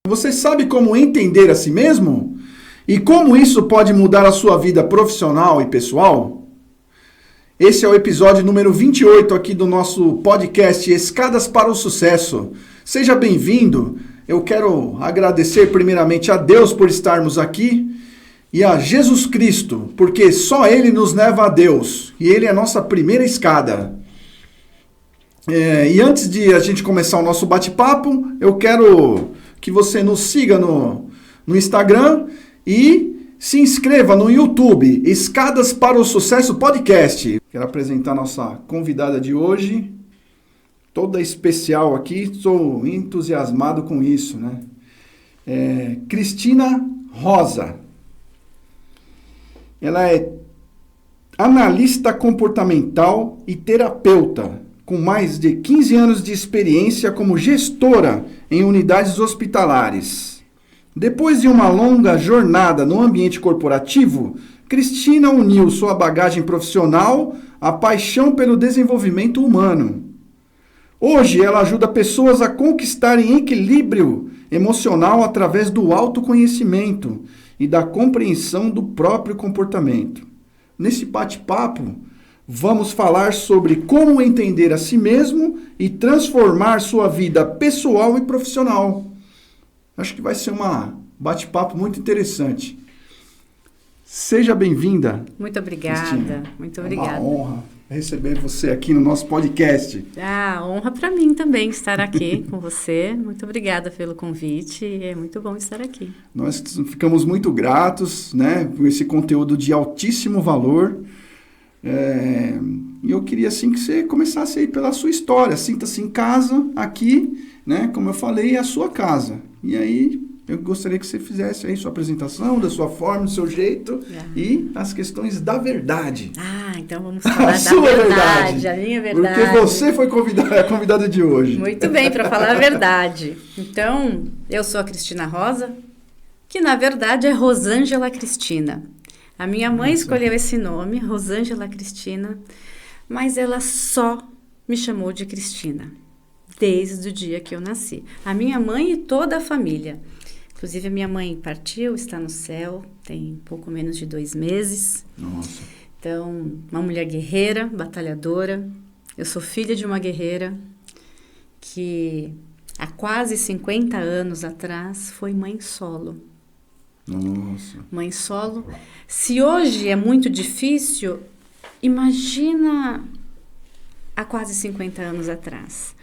Você sabe como entender a si mesmo? E como isso pode mudar a sua vida profissional e pessoal? Esse é o episódio número 28 aqui do nosso podcast Escadas para o Sucesso. Seja bem-vindo. Eu quero agradecer primeiramente a Deus por estarmos aqui e a Jesus Cristo, porque só Ele nos leva a Deus e Ele é a nossa primeira escada. E antes de a gente começar o nosso bate-papo, eu quero que você nos siga no Instagram e se inscreva no YouTube, Escadas para o Sucesso Podcast. Quero apresentar a nossa convidada de hoje, toda especial aqui, estou entusiasmado com isso, né? Cristina Rosa. Ela é analista comportamental e terapeuta, com mais de 15 anos de experiência como gestora em unidades hospitalares. Depois de uma longa jornada no ambiente corporativo, Cristina uniu sua bagagem profissional à paixão pelo desenvolvimento humano. Hoje, ela ajuda pessoas a conquistarem equilíbrio emocional através do autoconhecimento e da compreensão do próprio comportamento. Nesse bate-papo, vamos falar sobre como entender a si mesmo e transformar sua vida pessoal e profissional. Acho que vai ser um bate-papo muito interessante. Seja bem-vinda. Muito obrigada. Cristina. Muito obrigada. É uma honra receber você aqui no nosso podcast. Honra para mim também estar aqui com você. Muito obrigada pelo convite. É muito bom estar aqui. Nós ficamos muito gratos, né, por esse conteúdo de altíssimo valor. E eu queria assim que você começasse aí pela sua história. Sinta-se em casa aqui, né? Como eu falei, é a sua casa. E aí eu gostaria que você fizesse aí sua apresentação, da sua forma, do seu jeito e as questões da verdade. Então vamos falar da sua verdade, a minha verdade. Porque você foi a convidada de hoje. Muito bem, para falar a verdade. Então, eu sou a Cristina Rosa, que na verdade é Rosângela Cristina. A minha mãe escolheu esse nome, Rosângela Cristina, mas ela só me chamou de Cristina, desde o dia que eu nasci. A minha mãe e toda a família. Inclusive, a minha mãe partiu, está no céu, tem pouco menos de 2 meses. Nossa. Então, uma mulher guerreira, batalhadora. Eu sou filha de uma guerreira que, há quase 50 anos atrás, foi mãe solo. Nossa. Mãe solo. Se hoje é muito difícil, imagina há quase 50 anos atrás.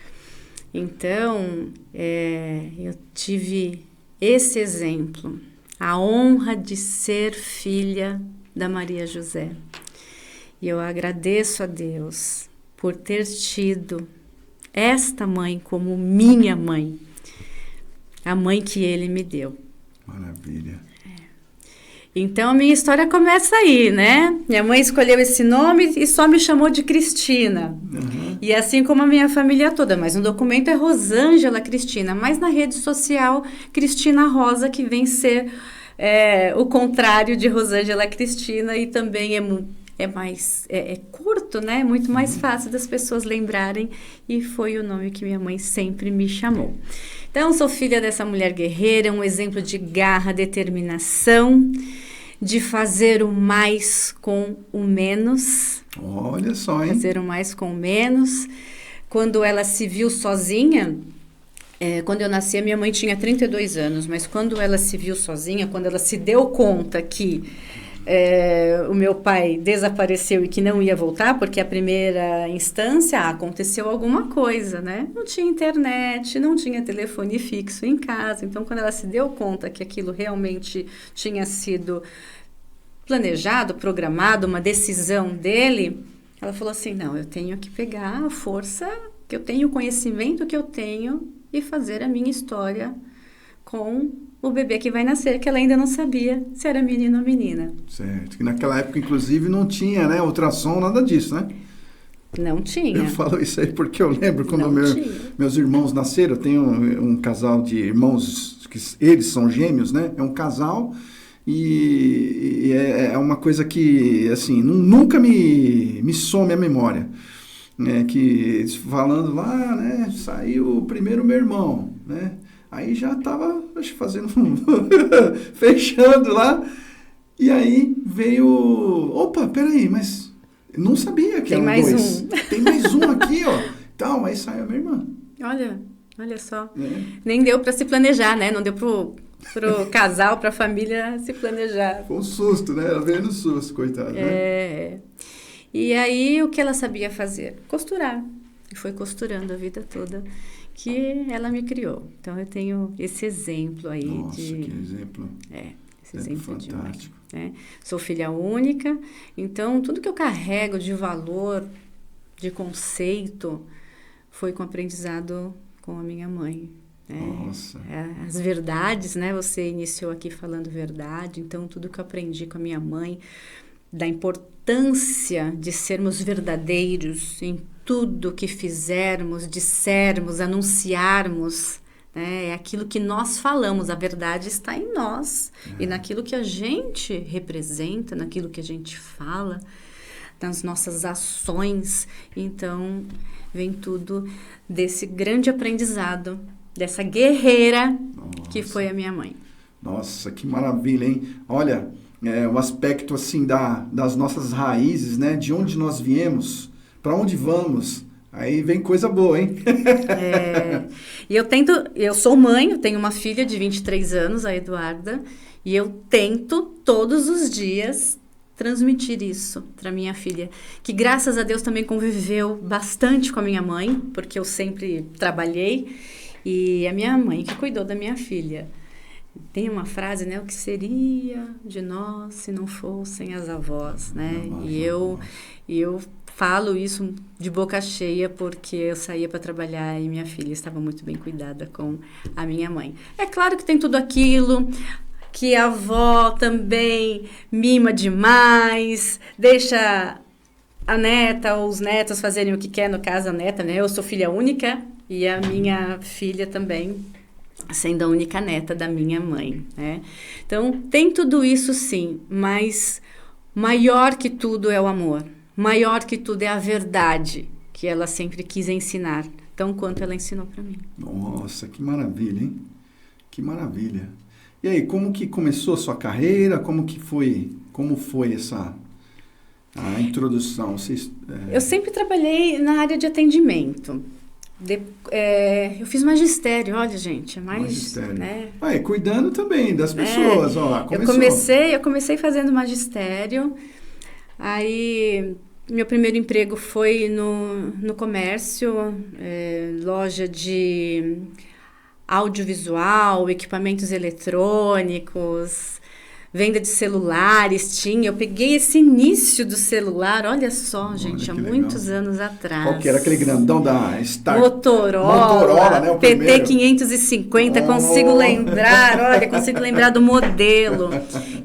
Então, eu tive esse exemplo, a honra de ser filha da Maria José. E eu agradeço a Deus por ter tido esta mãe como minha mãe, a mãe que Ele me deu. Maravilha. Então, a minha história começa aí, né? Minha mãe escolheu esse nome e só me chamou de Cristina. Uhum. E assim como a minha família toda. Mas no documento é Rosângela Cristina. Mas na rede social, Cristina Rosa, que vem ser o contrário de Rosângela Cristina. E também é mais curto, né? Muito mais fácil das pessoas lembrarem. E foi o nome que minha mãe sempre me chamou. Então, sou filha dessa mulher guerreira, um exemplo de garra, determinação, de fazer o mais com o menos. Olha só, hein? Fazer o mais com o menos. Quando ela se viu sozinha, quando eu nasci, a minha mãe tinha 32 anos, mas quando ela se viu sozinha, quando ela se deu conta que o meu pai desapareceu e que não ia voltar, porque a primeira instância aconteceu alguma coisa, né? Não tinha internet, não tinha telefone fixo em casa. Então, quando ela se deu conta que aquilo realmente tinha sido planejado, programado, uma decisão dele, ela falou assim, não, eu tenho que pegar a força que eu tenho, o conhecimento que eu tenho e fazer a minha história com o bebê que vai nascer, que ela ainda não sabia se era menino ou menina. Certo, que naquela época, inclusive, não tinha, né, ultrassom, nada disso, né? Não tinha. Eu falo isso aí porque eu lembro quando meus irmãos nasceram, eu tenho um casal de irmãos, que eles são gêmeos, né? É um casal e é uma coisa que, assim, nunca me some a memória. Que falando lá, né, saiu primeiro meu irmão, né? Aí já estava fazendo, fechando lá. E aí veio, opa, peraí, mas não sabia que Tem eram mais dois. um. Tem mais um aqui, ó. Então, aí saiu a minha irmã. Olha só. Né? Nem deu para se planejar, né? Não deu pro casal, pra família se planejar. Foi um susto, né? Ela veio no susto, coitada. Né? E aí, o que ela sabia fazer? Costurar. E foi costurando a vida toda que ela me criou. Então, eu tenho esse exemplo aí. Nossa, que exemplo. Esse exemplo fantástico. De mãe, né? Sou filha única, então tudo que eu carrego de valor, de conceito, foi com aprendizado com a minha mãe. Nossa. As verdades, né? Você iniciou aqui falando verdade, então tudo que eu aprendi com a minha mãe, da importância de sermos verdadeiros em tudo que fizermos, dissermos, anunciarmos, né? É aquilo que nós falamos, a verdade está em nós e naquilo que a gente representa, naquilo que a gente fala, nas nossas ações. Então, vem tudo desse grande aprendizado, dessa guerreira que foi a minha mãe. Nossa, que maravilha, hein? Olha, o aspecto assim das nossas raízes, né? De onde nós viemos, para onde vamos. Aí vem coisa boa, hein? E eu sou mãe, eu tenho uma filha de 23 anos, a Eduarda, e eu tento todos os dias transmitir isso para minha filha, que graças a Deus também conviveu bastante com a minha mãe, porque eu sempre trabalhei, e a minha mãe que cuidou da minha filha. Tem uma frase, né? O que seria de nós se não fossem as avós, né? E eu falo isso de boca cheia porque eu saía para trabalhar e minha filha estava muito bem cuidada com a minha mãe. É claro que tem tudo aquilo que a avó também mima demais, deixa a neta ou os netos fazerem o que quer, no caso a neta, né? Eu sou filha única e a minha filha também, sendo a única neta da minha mãe, né? Então, tem tudo isso sim, mas maior que tudo é o amor. Maior que tudo é a verdade que ela sempre quis ensinar, tão quanto ela ensinou para mim. Nossa, que maravilha, hein? Que maravilha. E aí, como que começou a sua carreira? Como foi a introdução? Eu sempre trabalhei na área de atendimento. Eu fiz magistério, olha, gente, é mais... Magistério. Né? Cuidando também das pessoas, ó, começou. Eu comecei fazendo magistério, aí meu primeiro emprego foi no comércio, loja de audiovisual, equipamentos eletrônicos, venda de celulares, eu peguei esse início do celular, olha só, gente, há muitos anos atrás. Qual que era aquele grandão da Star? Motorola, né, o PT 550, consigo lembrar do modelo,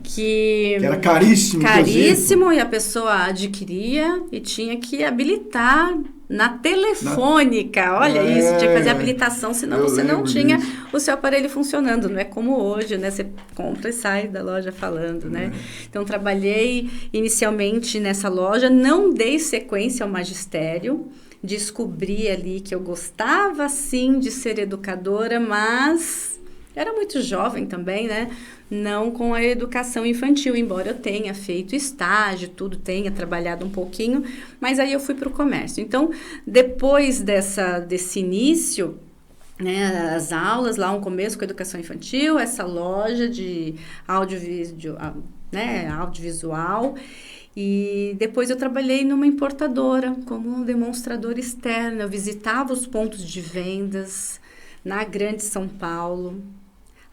que era caríssimo. Caríssimo, e a pessoa adquiria e tinha que habilitar na telefônica, olha isso, tinha que fazer habilitação, senão você não tinha o seu aparelho funcionando, não é como hoje, né, você compra e sai da loja falando, né, então trabalhei inicialmente nessa loja, não dei sequência ao magistério, descobri ali que eu gostava sim de ser educadora, mas era muito jovem também, né, não com a educação infantil, embora eu tenha feito estágio, tenha trabalhado um pouquinho, mas aí eu fui para o comércio. Então, depois desse início, né, as aulas, lá um começo com a educação infantil, essa loja de audiovisual, e depois eu trabalhei numa importadora como demonstradora externa, eu visitava os pontos de vendas na Grande São Paulo,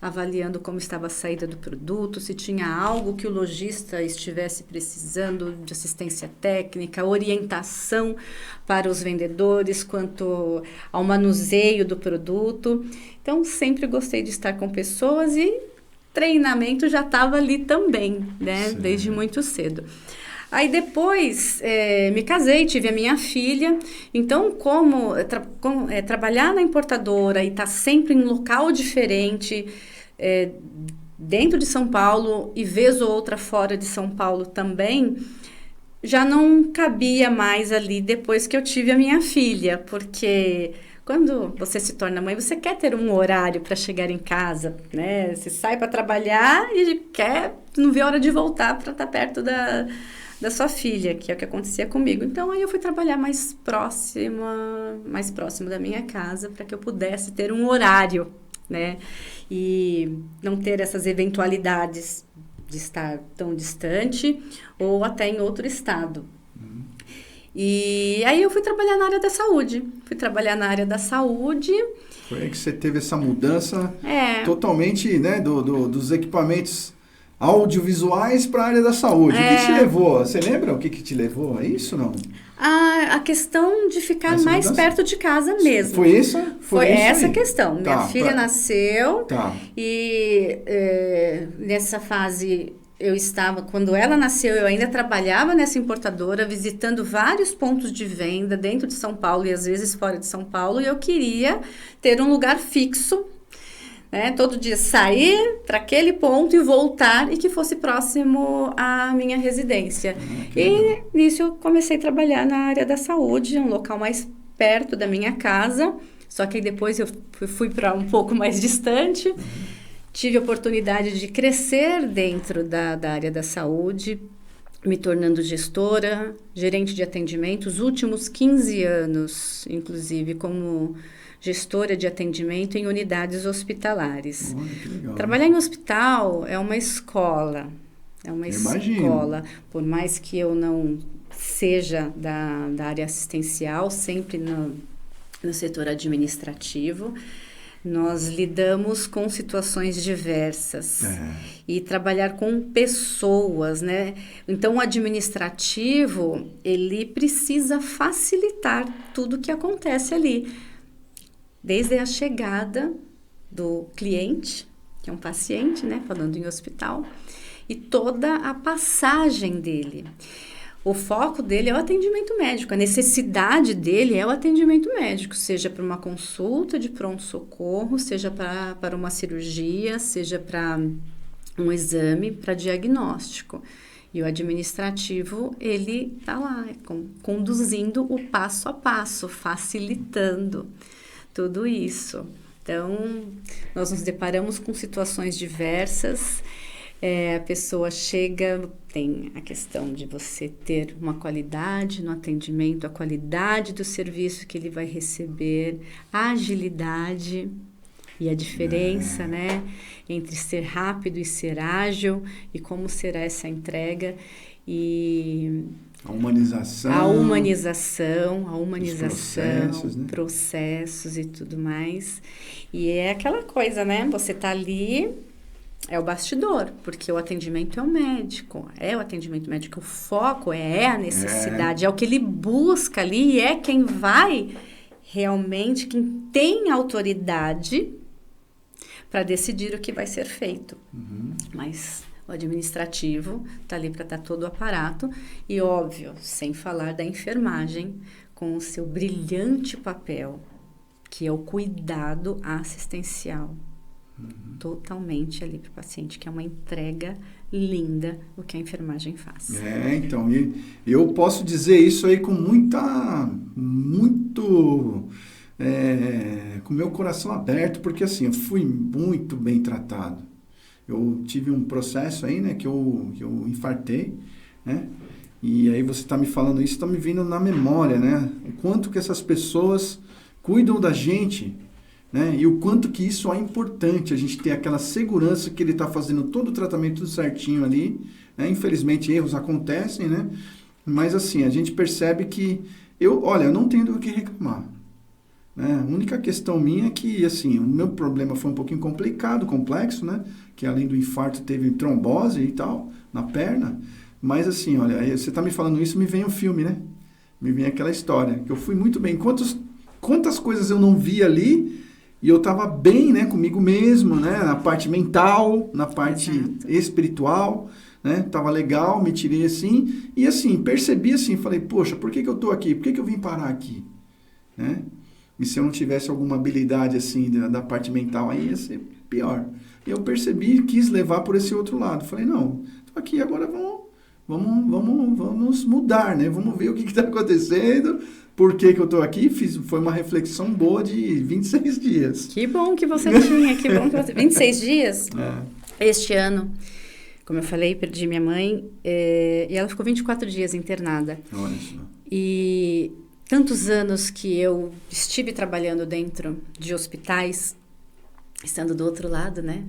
avaliando como estava a saída do produto, se tinha algo que o lojista estivesse precisando de assistência técnica, orientação para os vendedores quanto ao manuseio do produto. Então, sempre gostei de estar com pessoas e treinamento já estava ali também, né? Sim. Desde muito cedo. Aí depois me casei, tive a minha filha, então trabalhar na importadora e estar sempre em local diferente, dentro de São Paulo e vez ou outra fora de São Paulo também, já não cabia mais ali depois que eu tive a minha filha, porque Quando você se torna mãe, você quer ter um horário para chegar em casa, né? Você sai para trabalhar e não vê a hora de voltar para estar perto da sua filha, que é o que acontecia comigo. Então, aí eu fui trabalhar mais próximo da minha casa, para que eu pudesse ter um horário, né? E não ter essas eventualidades de estar tão distante ou até em outro estado. E aí eu fui trabalhar na área da saúde. Foi aí que você teve essa mudança totalmente, né, dos equipamentos audiovisuais para a área da saúde. O que te levou? Você lembra o que te levou a isso, não? A questão de ficar mais perto de casa mesmo. Foi isso? Foi essa a questão. Tá, Minha filha nasceu e nessa fase quando ela nasceu, eu ainda trabalhava nessa importadora, visitando vários pontos de venda dentro de São Paulo e às vezes fora de São Paulo, e eu queria ter um lugar fixo, né? Todo dia sair para aquele ponto e voltar, e que fosse próximo à minha residência. E nisso eu comecei a trabalhar na área da saúde, um local mais perto da minha casa, só que depois eu fui para um pouco mais distante. Tive a oportunidade de crescer dentro da área da saúde, me tornando gestora, gerente de atendimento, os últimos 15 anos, inclusive, como gestora de atendimento em unidades hospitalares. Olha, que legal. Trabalhar em hospital é uma escola. Imagino. Por mais que eu não seja da área assistencial, sempre no setor administrativo, nós lidamos com situações diversas e trabalhar com pessoas, né? Então, o administrativo, ele precisa facilitar tudo que acontece ali. Desde a chegada do cliente, que é um paciente, né? Falando em hospital, e toda a passagem dele. O foco dele é o atendimento médico, a necessidade dele é o atendimento médico, seja para uma consulta de pronto-socorro, seja para uma cirurgia, seja para um exame, para diagnóstico. E o administrativo, ele está lá, conduzindo o passo a passo, facilitando tudo isso. Então, nós nos deparamos com situações diversas. A pessoa chega, tem a questão de você ter uma qualidade no atendimento, a qualidade do serviço que ele vai receber, a agilidade e a diferença, né, entre ser rápido e ser ágil, e como será essa entrega, e a humanização, processos e tudo mais. E é aquela coisa, né, você está ali. É o bastidor, porque o atendimento é o médico, o foco é a necessidade, é o que ele busca ali, e é quem vai realmente, quem tem autoridade para decidir o que vai ser feito. Mas o administrativo está ali para estar todo o aparato, e óbvio, sem falar da enfermagem, com o seu brilhante papel, que é o cuidado assistencial. Totalmente ali para o paciente, que é uma entrega linda o que a enfermagem faz. Então, eu posso dizer isso aí com com meu coração aberto, porque assim, eu fui muito bem tratado. Eu tive um processo aí, né, que eu infartei, né, e aí você está me falando isso, está me vindo na memória, né, o quanto que essas pessoas cuidam da gente, né? E o quanto que isso é importante, a gente ter aquela segurança que ele está fazendo todo o tratamento tudo certinho ali, né? Infelizmente erros acontecem, né? Mas assim, a gente percebe que eu não tenho do que reclamar, né? A única questão minha é que assim, o meu problema foi um pouquinho complexo, né? Que além do infarto teve trombose e tal na perna, mas assim, olha, você está me falando isso, me vem um filme, né? Me vem aquela história, que eu fui muito bem, quantas coisas eu não vi ali. E eu estava bem, né, comigo mesmo, né, na parte mental, na parte espiritual, né, tava legal, me tirei assim, e assim, percebi assim, falei, poxa, por que eu estou aqui? Por que eu vim parar aqui? Né? E se eu não tivesse alguma habilidade assim da parte mental, aí ia ser pior. E eu percebi, quis levar por esse outro lado. Falei, não, estou aqui, agora vamos vamos mudar, né? Vamos ver o que está acontecendo, por que eu estou aqui. Foi uma reflexão boa de 26 dias. Que bom que você tinha, que bom que você... 26 dias? Este ano, como eu falei, perdi minha mãe e ela ficou 24 dias internada. Olha só. E tantos anos que eu estive trabalhando dentro de hospitais, estando do outro lado, né?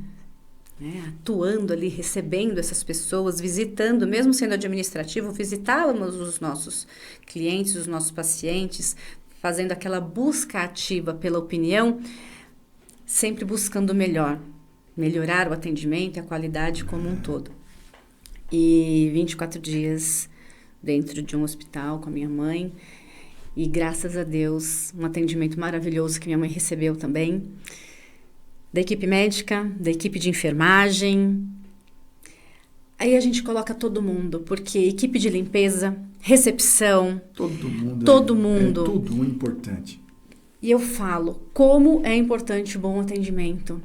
Atuando ali, recebendo essas pessoas, visitando, mesmo sendo administrativo, visitávamos os nossos clientes, os nossos pacientes, fazendo aquela busca ativa pela opinião, sempre buscando o melhor, melhorar o atendimento e a qualidade como um todo. E 24 dias dentro de um hospital com a minha mãe, e graças a Deus, um atendimento maravilhoso que minha mãe recebeu também, da equipe médica, da equipe de enfermagem. Aí a gente coloca todo mundo, porque equipe de limpeza, recepção... Todo mundo. É tudo importante. E eu falo, como é importante o bom atendimento.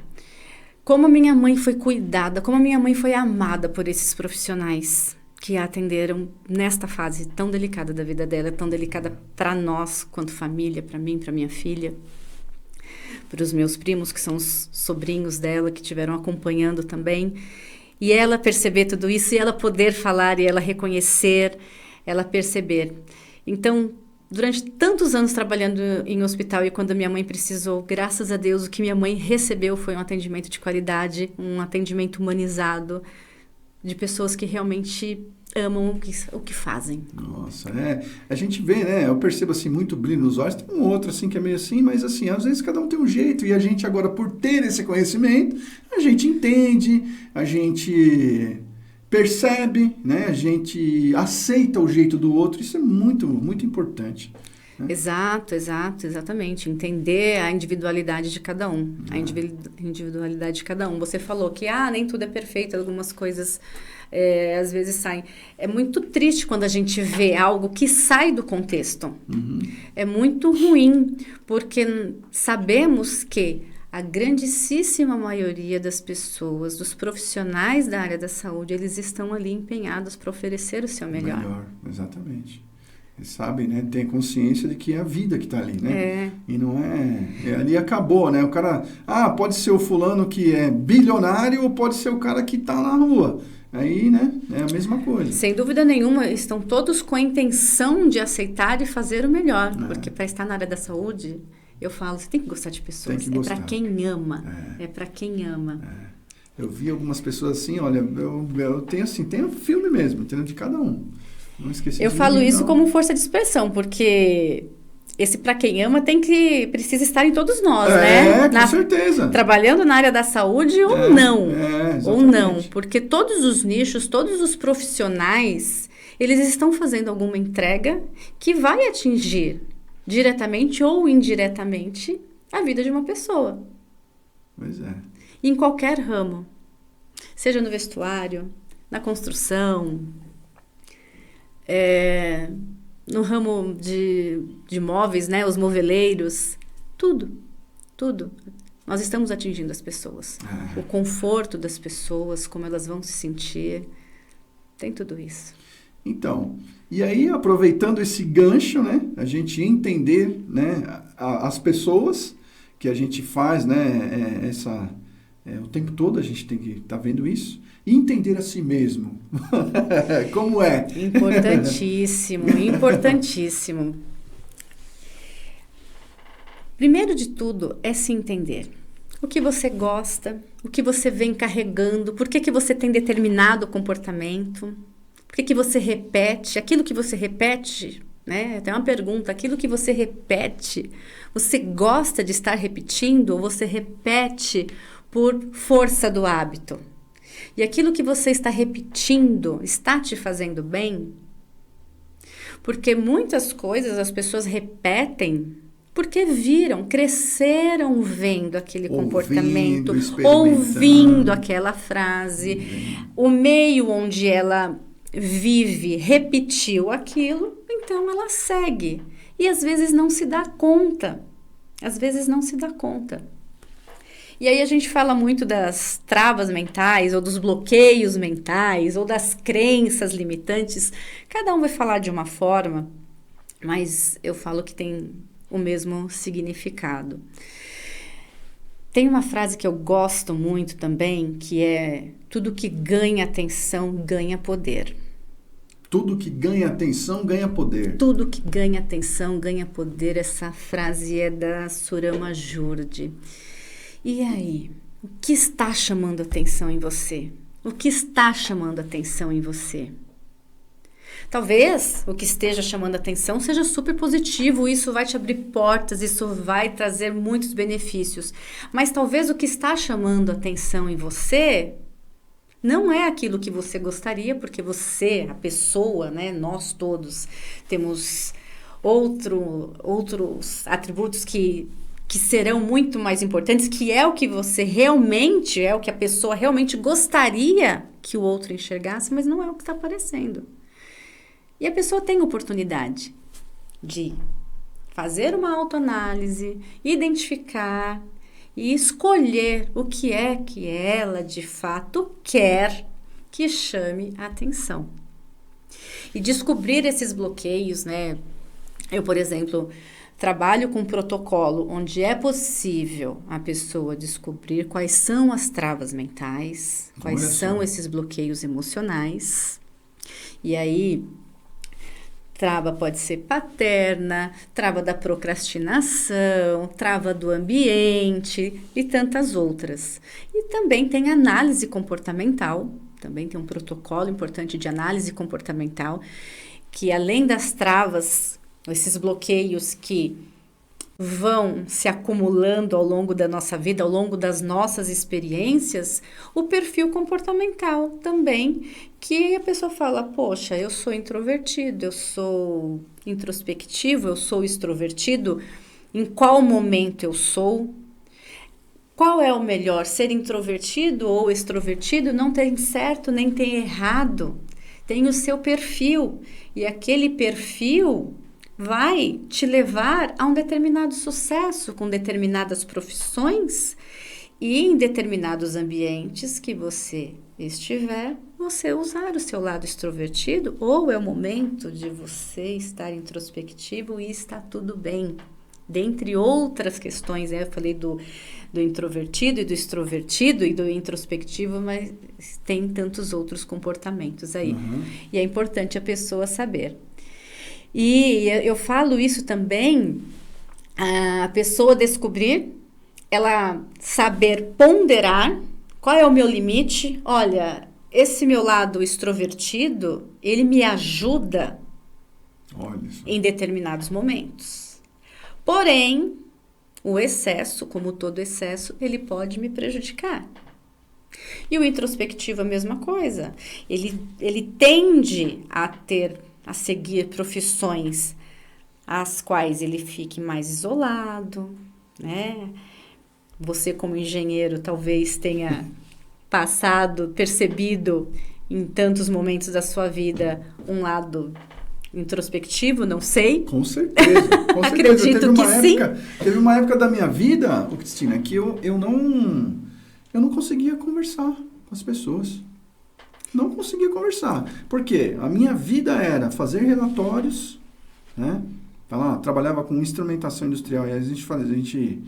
Como a minha mãe foi cuidada, como a minha mãe foi amada por esses profissionais que a atenderam nesta fase tão delicada da vida dela, tão delicada para nós, quanto família, para mim, para minha filha, para os meus primos, que são os sobrinhos dela, que estiveram acompanhando também. E ela perceber tudo isso, e ela poder falar, e ela reconhecer, ela perceber. Então, durante tantos anos trabalhando em hospital, e quando a minha mãe precisou, graças a Deus, o que minha mãe recebeu foi um atendimento de qualidade, um atendimento humanizado, de pessoas que realmente amam o que fazem. Nossa, a gente vê, né? Eu percebo assim muito brilho nos olhos. Tem um outro assim que é meio assim, mas assim, às vezes cada um tem um jeito, e a gente agora, por ter esse conhecimento, a gente entende, a gente percebe, né? A gente aceita o jeito do outro. Isso é muito, muito importante. Exatamente. Entender a individualidade de cada um. A individualidade de cada um. Você falou que nem tudo é perfeito, algumas coisas às vezes saem. É muito triste quando a gente vê algo que sai do contexto. É muito ruim, porque sabemos que a grandíssima maioria das pessoas, dos profissionais da área da saúde, eles estão ali empenhados para oferecer o seu melhor. Exatamente. Eles sabem, né? Tem consciência de que é a vida que está ali, né? E não ali acabou, né? O cara, pode ser o fulano que é bilionário ou pode ser o cara que está na rua. Aí, né? É a mesma coisa. Sem dúvida nenhuma, estão todos com a intenção de aceitar e fazer o melhor. Porque para estar na área da saúde, eu falo, você tem que gostar de pessoas. É para quem ama. É para quem ama. Eu vi algumas pessoas assim, olha, eu tenho assim, tem um filme mesmo, entendeu? De cada um. Não esqueci. Eu falo isso como força de expressão, porque esse para quem ama precisa estar em todos nós, né? Com certeza. Trabalhando na área da saúde ou não. Ou não, porque todos os nichos, todos os profissionais, eles estão fazendo alguma entrega que vai atingir diretamente ou indiretamente a vida de uma pessoa. Pois é. Em qualquer ramo. Seja no vestuário, na construção, no ramo de móveis, né? Os moveleiros, tudo. Nós estamos atingindo as pessoas. O conforto das pessoas, como elas vão se sentir, tem tudo isso. Então, e aí aproveitando esse gancho, né? A gente entender, né? As pessoas que a gente faz, né? O tempo todo a gente tem que estar vendo isso. E entender a si mesmo. Como é? Importantíssimo. Primeiro de tudo é se entender. O que você gosta, o que você vem carregando, por que você tem determinado comportamento, por que você repete, aquilo que você repete, né? Tem uma pergunta, aquilo que você repete, você gosta de estar repetindo ou você repete por força do hábito? E aquilo que você está repetindo está te fazendo bem? Porque muitas coisas as pessoas repetem porque cresceram vendo aquele comportamento, ouvindo aquela frase, o meio onde ela vive repetiu aquilo, então ela segue. E às vezes não se dá conta. E aí a gente fala muito das travas mentais, ou dos bloqueios mentais, ou das crenças limitantes. Cada um vai falar de uma forma, mas eu falo que tem o mesmo significado. Tem uma frase que eu gosto muito também, que é: tudo que ganha atenção ganha poder. Tudo que ganha atenção ganha poder. Tudo que ganha atenção ganha poder. Essa frase é da Surama Jurdi. E aí, o que está chamando atenção em você? O que está chamando atenção em você? Talvez o que esteja chamando atenção seja super positivo, isso vai te abrir portas, isso vai trazer muitos benefícios. Mas talvez o que está chamando atenção em você não é aquilo que você gostaria, porque você, a pessoa, né, nós todos, temos outros atributos que serão muito mais importantes, que é o que você realmente, é o que a pessoa realmente gostaria que o outro enxergasse, mas não é o que está aparecendo. E a pessoa tem oportunidade de fazer uma autoanálise, identificar e escolher o que é que ela de fato quer que chame a atenção. E descobrir esses bloqueios, né? Eu, por exemplo, trabalho com um protocolo onde é possível a pessoa descobrir quais são as travas mentais, quais são esses bloqueios emocionais. E aí, trava pode ser paterna, trava da procrastinação, trava do ambiente e tantas outras. E também tem análise comportamental, também tem um protocolo importante de análise comportamental, que além das travas, esses bloqueios que vão se acumulando ao longo da nossa vida, ao longo das nossas experiências, o perfil comportamental também, que a pessoa fala: poxa, eu sou introvertido, eu sou introspectivo, eu sou extrovertido, em qual momento eu sou? Qual é o melhor, ser introvertido ou extrovertido? Não tem certo nem tem errado, tem o seu perfil, e aquele perfil vai te levar a um determinado sucesso com determinadas profissões e em determinados ambientes que você estiver, você usar o seu lado extrovertido, ou é o momento de você estar introspectivo e está tudo bem. Dentre outras questões, eu falei do introvertido e do extrovertido e do introspectivo, mas tem tantos outros comportamentos aí. E é importante a pessoa saber. E eu falo isso também, a pessoa descobrir, ela saber ponderar qual é o meu limite. Olha, esse meu lado extrovertido, ele me ajuda em determinados momentos. Porém, o excesso, como todo excesso, ele pode me prejudicar. E o introspectivo é a mesma coisa. Ele tende a seguir profissões as quais ele fique mais isolado, né? Você, como engenheiro, talvez tenha percebido em tantos momentos da sua vida um lado introspectivo, não sei. Com certeza, com certeza. Acredito que sim. Teve uma época da minha vida, Cristina, que eu não conseguia conversar com as pessoas. Não conseguia conversar. Por quê? A minha vida era fazer relatórios, né? Trabalhava com instrumentação industrial. E a gente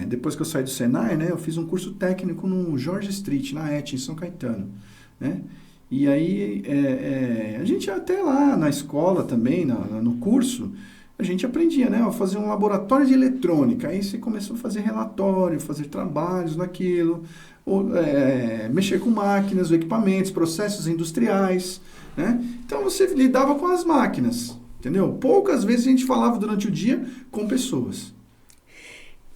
depois que eu saí do Senai, né? Eu fiz um curso técnico no George Street, na ET, em São Caetano, né? E aí, a gente até lá na escola também, no curso, a gente aprendia, né? A fazer um laboratório de eletrônica. Aí você começou a fazer relatório, fazer trabalhos naquilo, mexer com máquinas, equipamentos, processos industriais, né? Então você lidava com as máquinas, entendeu? Poucas vezes a gente falava durante o dia com pessoas.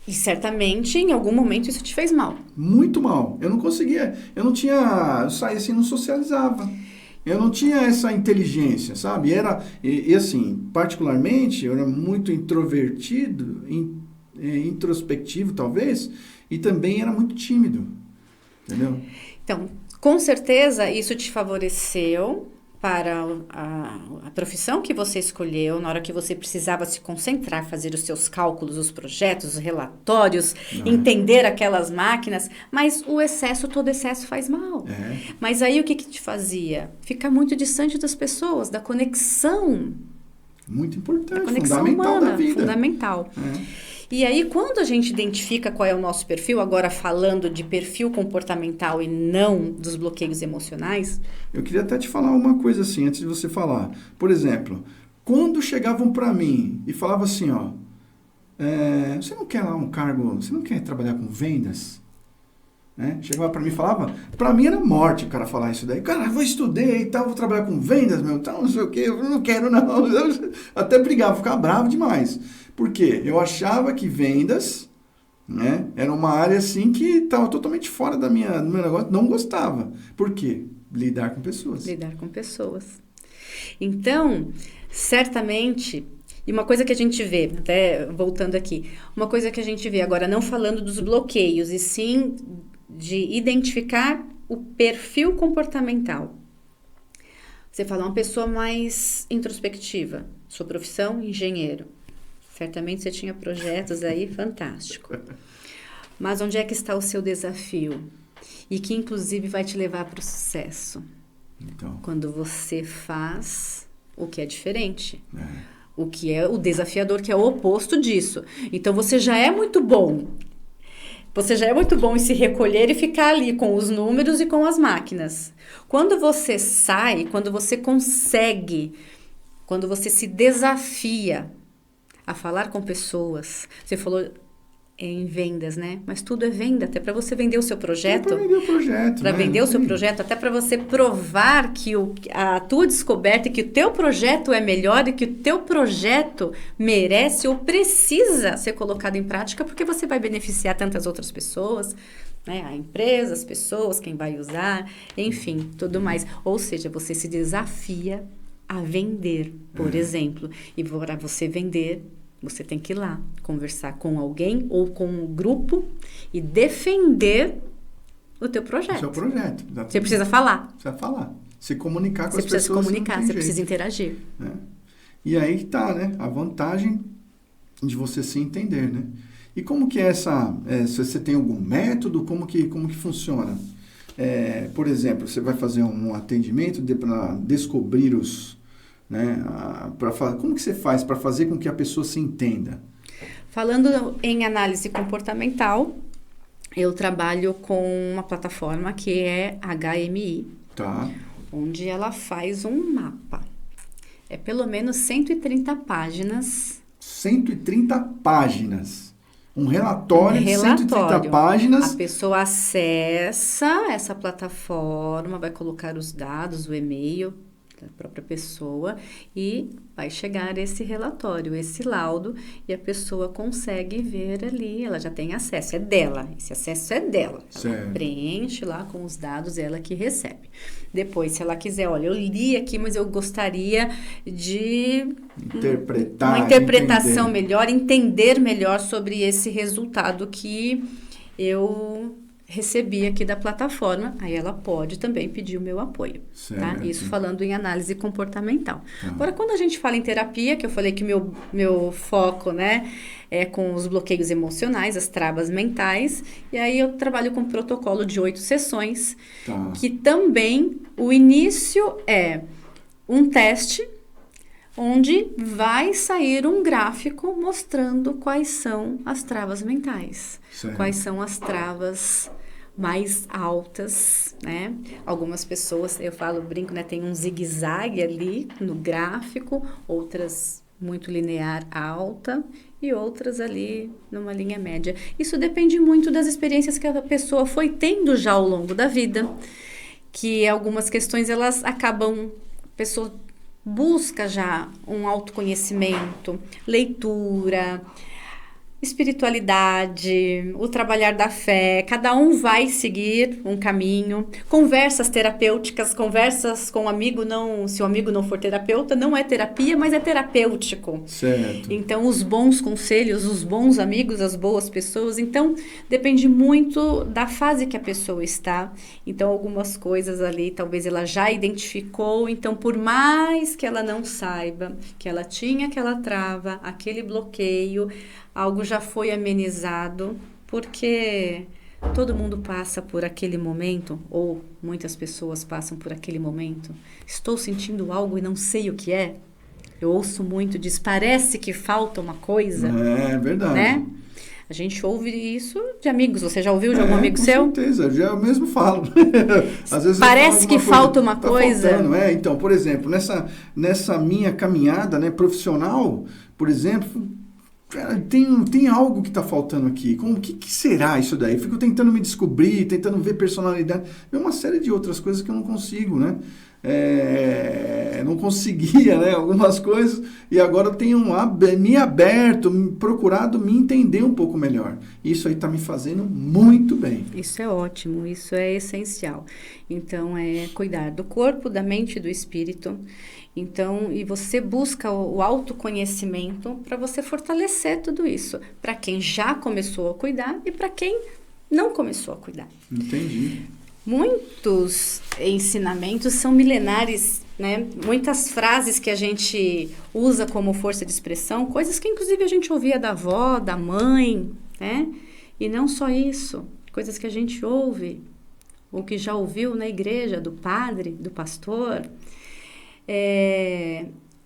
E certamente, em algum momento, isso te fez mal. Muito mal. Eu não conseguia, eu saía assim, não socializava. Eu não tinha essa inteligência, sabe? E assim, particularmente, eu era muito introvertido, introspectivo talvez, e também era muito tímido, entendeu? Então, com certeza, isso te favoreceu para a profissão que você escolheu, na hora que você precisava se concentrar, fazer os seus cálculos, os projetos, os relatórios, entender aquelas máquinas, mas todo excesso faz mal. Mas aí o que te fazia? Ficar muito distante das pessoas, da conexão. Muito importante, conexão fundamental humana, da vida. Fundamental. E aí, quando a gente identifica qual é o nosso perfil, agora falando de perfil comportamental e não dos bloqueios emocionais... Eu queria até te falar uma coisa assim, antes de você falar. Por exemplo, quando chegavam para mim e falavam assim, ó, você não quer lá um cargo, você não quer trabalhar com vendas? Né? Chegava para mim e falava, para mim era morte o cara falar isso daí. Cara, eu estudei e tal, vou trabalhar com vendas, meu, tal, não sei o quê, eu não quero não. Eu até brigava, ficava bravo demais. Por quê? Eu achava que vendas, né, era uma área assim que estava totalmente fora do meu negócio, não gostava. Por quê? Lidar com pessoas. Lidar com pessoas. Então, certamente, e uma coisa que a gente vê, até voltando aqui, uma coisa que a gente vê agora, não falando dos bloqueios, e sim de identificar o perfil comportamental. Você fala, uma pessoa mais introspectiva, sua profissão, engenheiro. Certamente você tinha projetos aí, fantástico. Mas onde é que está o seu desafio? E que, inclusive, vai te levar para o sucesso. Então. Quando você faz o que é diferente. O que é o desafiador, que é o oposto disso. Então, você já é muito bom. Você já é muito bom em se recolher e ficar ali com os números e com as máquinas. Quando você sai, quando você consegue, quando você se desafia a falar com pessoas. Você falou em vendas, né? Mas tudo é venda, até para você vender o seu projeto. Para vender o projeto. Para vender o seu projeto, até para você provar que a tua descoberta, que o teu projeto é melhor e que o teu projeto merece ou precisa ser colocado em prática, porque você vai beneficiar tantas outras pessoas, né? A empresa, as pessoas, quem vai usar, enfim, tudo mais. Ou seja, você se desafia a vender, por exemplo. E para você vender, você tem que ir lá, conversar com alguém ou com um grupo e defender o teu projeto. O seu projeto. Exatamente. Você precisa falar. Precisa falar. Se comunicar com as pessoas. Você precisa se comunicar, você precisa interagir. E aí tá, né? A vantagem de você se entender, né? E como que é se você tem algum método, como que funciona? Por exemplo, você vai fazer um atendimento para descobrir né? Como que você faz para fazer com que a pessoa se entenda? Falando em análise comportamental, eu trabalho com uma plataforma que é HMI, onde ela faz um mapa. É pelo menos 130 páginas. 130 páginas. Um relatório de 130 páginas. A pessoa acessa essa plataforma, vai colocar os dados, o e-mail da própria pessoa e vai chegar esse relatório, esse laudo, e a pessoa consegue ver ali, ela já tem acesso, é dela, esse acesso é dela. Ela preenche lá com os dados, ela que recebe. Depois, se ela quiser, olha, eu li aqui, mas eu gostaria de interpretar, uma interpretação melhor, entender melhor sobre esse resultado que eu recebi aqui da plataforma, aí ela pode também pedir o meu apoio, tá? Isso falando em análise comportamental. Agora, quando a gente fala em terapia, que eu falei que meu foco, né, é com os bloqueios emocionais, as travas mentais, e aí eu trabalho com um protocolo de 8 sessões, que também o início é um teste, onde vai sair um gráfico mostrando quais são as travas mentais, quais são as travas mais altas, né? Algumas pessoas, eu brinco, né? Tem um zigue-zague ali no gráfico, outras muito linear alta e outras ali numa linha média. Isso depende muito das experiências que a pessoa foi tendo já ao longo da vida, que algumas questões elas acabam, a pessoa busca já um autoconhecimento, leitura, espiritualidade, o trabalhar da fé, cada um vai seguir um caminho, conversas terapêuticas, conversas com um amigo, não, se o amigo não for terapeuta, não é terapia, mas é terapêutico. Certo. Então, os bons conselhos, os bons amigos, as boas pessoas, então, depende muito da fase que a pessoa está. Então, algumas coisas ali, talvez ela já identificou, então, por mais que ela não saiba, que ela tinha aquela trava, aquele bloqueio, algo já foi amenizado, porque todo mundo passa por aquele momento, ou muitas pessoas passam por aquele momento. Estou sentindo algo e não sei o que é. Eu ouço muito disso, parece que falta uma coisa. É verdade. Né? A gente ouve isso de amigos. Você já ouviu de algum amigo seu? Com certeza, eu mesmo falo. Às vezes parece que falta uma coisa. Faltando, então, por exemplo, nessa minha caminhada, né, profissional, por exemplo, cara, tem algo que está faltando aqui. O que será isso daí? Fico tentando me descobrir, tentando ver personalidade. É uma série de outras coisas que eu não consigo, né? Não conseguia, né, algumas coisas, e agora tenho me aberto, procurado me entender um pouco melhor. Isso aí está me fazendo muito bem. Isso é ótimo, isso é essencial. Então, é cuidar do corpo, da mente e do espírito. Então, e você busca o autoconhecimento para você fortalecer tudo isso. Para quem já começou a cuidar e para quem não começou a cuidar. Entendi. Muitos ensinamentos são milenares, né? Muitas frases que a gente usa como força de expressão, coisas que inclusive a gente ouvia da avó, da mãe, né? E não só isso, coisas que a gente ouve, ou que já ouviu na igreja, do padre, do pastor.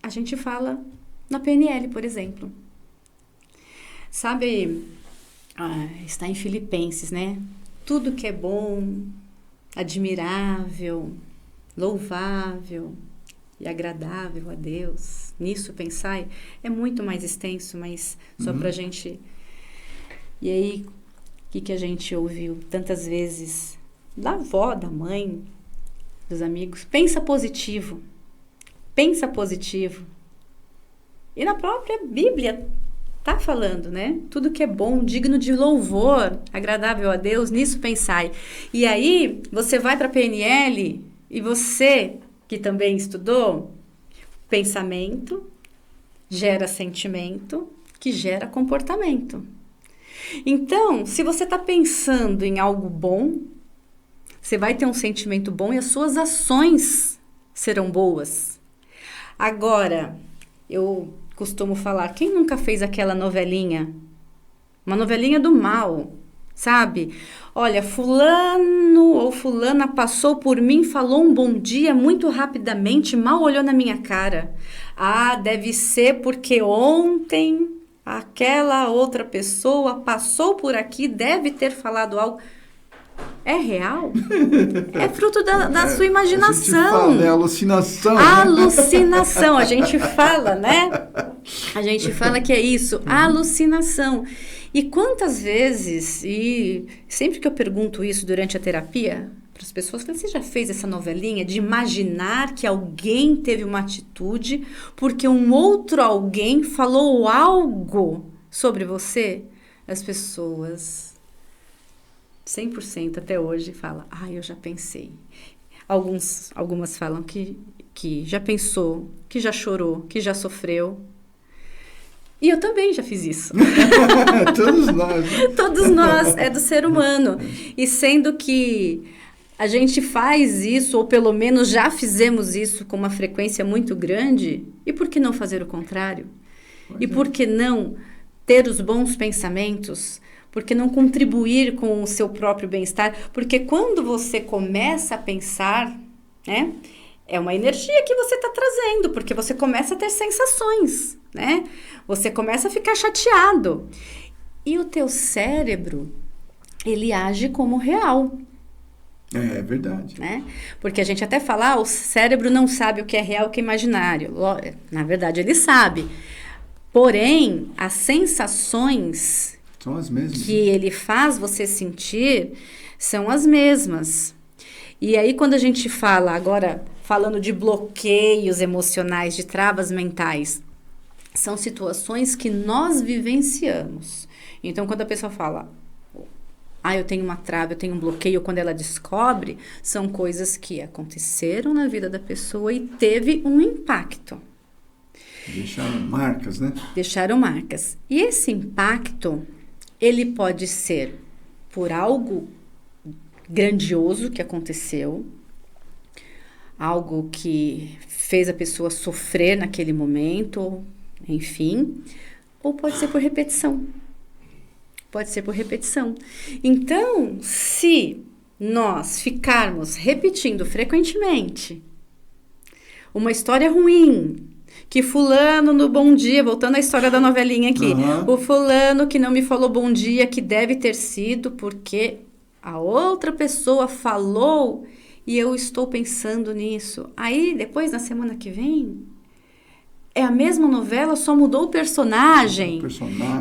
A gente fala na PNL, por exemplo. Sabe, está em Filipenses, né? Tudo que é bom, admirável, louvável e agradável a Deus, nisso pensai, é muito mais extenso, mas só pra gente... E aí, o que a gente ouviu tantas vezes da avó, da mãe, dos amigos? Pensa positivo. Pensa positivo. E na própria Bíblia tá falando, né? Tudo que é bom, digno de louvor, agradável a Deus, nisso pensai. E aí, você vai para a PNL e você, que também estudou, pensamento gera sentimento, que gera comportamento. Então, se você está pensando em algo bom, você vai ter um sentimento bom e as suas ações serão boas. Agora, eu costumo falar, quem nunca fez aquela novelinha? Uma novelinha do mal, sabe? Olha, fulano ou fulana passou por mim, falou um bom dia muito rapidamente, mal olhou na minha cara. Ah, deve ser porque ontem aquela outra pessoa passou por aqui, deve ter falado algo. É real? É fruto da sua imaginação. A gente fala, é alucinação. Alucinação, a gente fala, né? A gente fala que é isso, alucinação. E quantas vezes, e sempre que eu pergunto isso durante a terapia, para as pessoas, você já fez essa novelinha de imaginar que alguém teve uma atitude porque um outro alguém falou algo sobre você? As pessoas... 100% até hoje fala, eu já pensei. Algumas falam que já pensou, que já chorou, que já sofreu. E eu também já fiz isso. Todos nós. Todos nós, é do ser humano. E sendo que a gente faz isso, ou pelo menos já fizemos isso com uma frequência muito grande, e por que não fazer o contrário? E por que não ter os bons pensamentos? Por que não contribuir com o seu próprio bem-estar? Porque quando você começa a pensar, né, é uma energia que você está trazendo, porque você começa a ter sensações, né? Você começa a ficar chateado. E o teu cérebro, ele age como real. É verdade. Né? Porque a gente até fala, o cérebro não sabe o que é real e o que é imaginário. Na verdade, ele sabe. Porém, as sensações... São as mesmas. Que ele faz você sentir são as mesmas. E aí, quando a gente fala, agora falando de bloqueios emocionais, de travas mentais, são situações que nós vivenciamos. Então, quando a pessoa fala, eu tenho uma trava, eu tenho um bloqueio, quando ela descobre, são coisas que aconteceram na vida da pessoa e teve um impacto. Deixaram marcas, né? Deixaram marcas. E esse impacto, ele pode ser por algo grandioso que aconteceu, algo que fez a pessoa sofrer naquele momento, enfim, ou pode ser por repetição. Pode ser por repetição. Então, se nós ficarmos repetindo frequentemente uma história ruim, que fulano no bom dia, voltando à história da novelinha aqui, o fulano que não me falou bom dia, que deve ter sido porque a outra pessoa falou e eu estou pensando nisso. Aí, depois, na semana que vem, é a mesma novela, só mudou o personagem.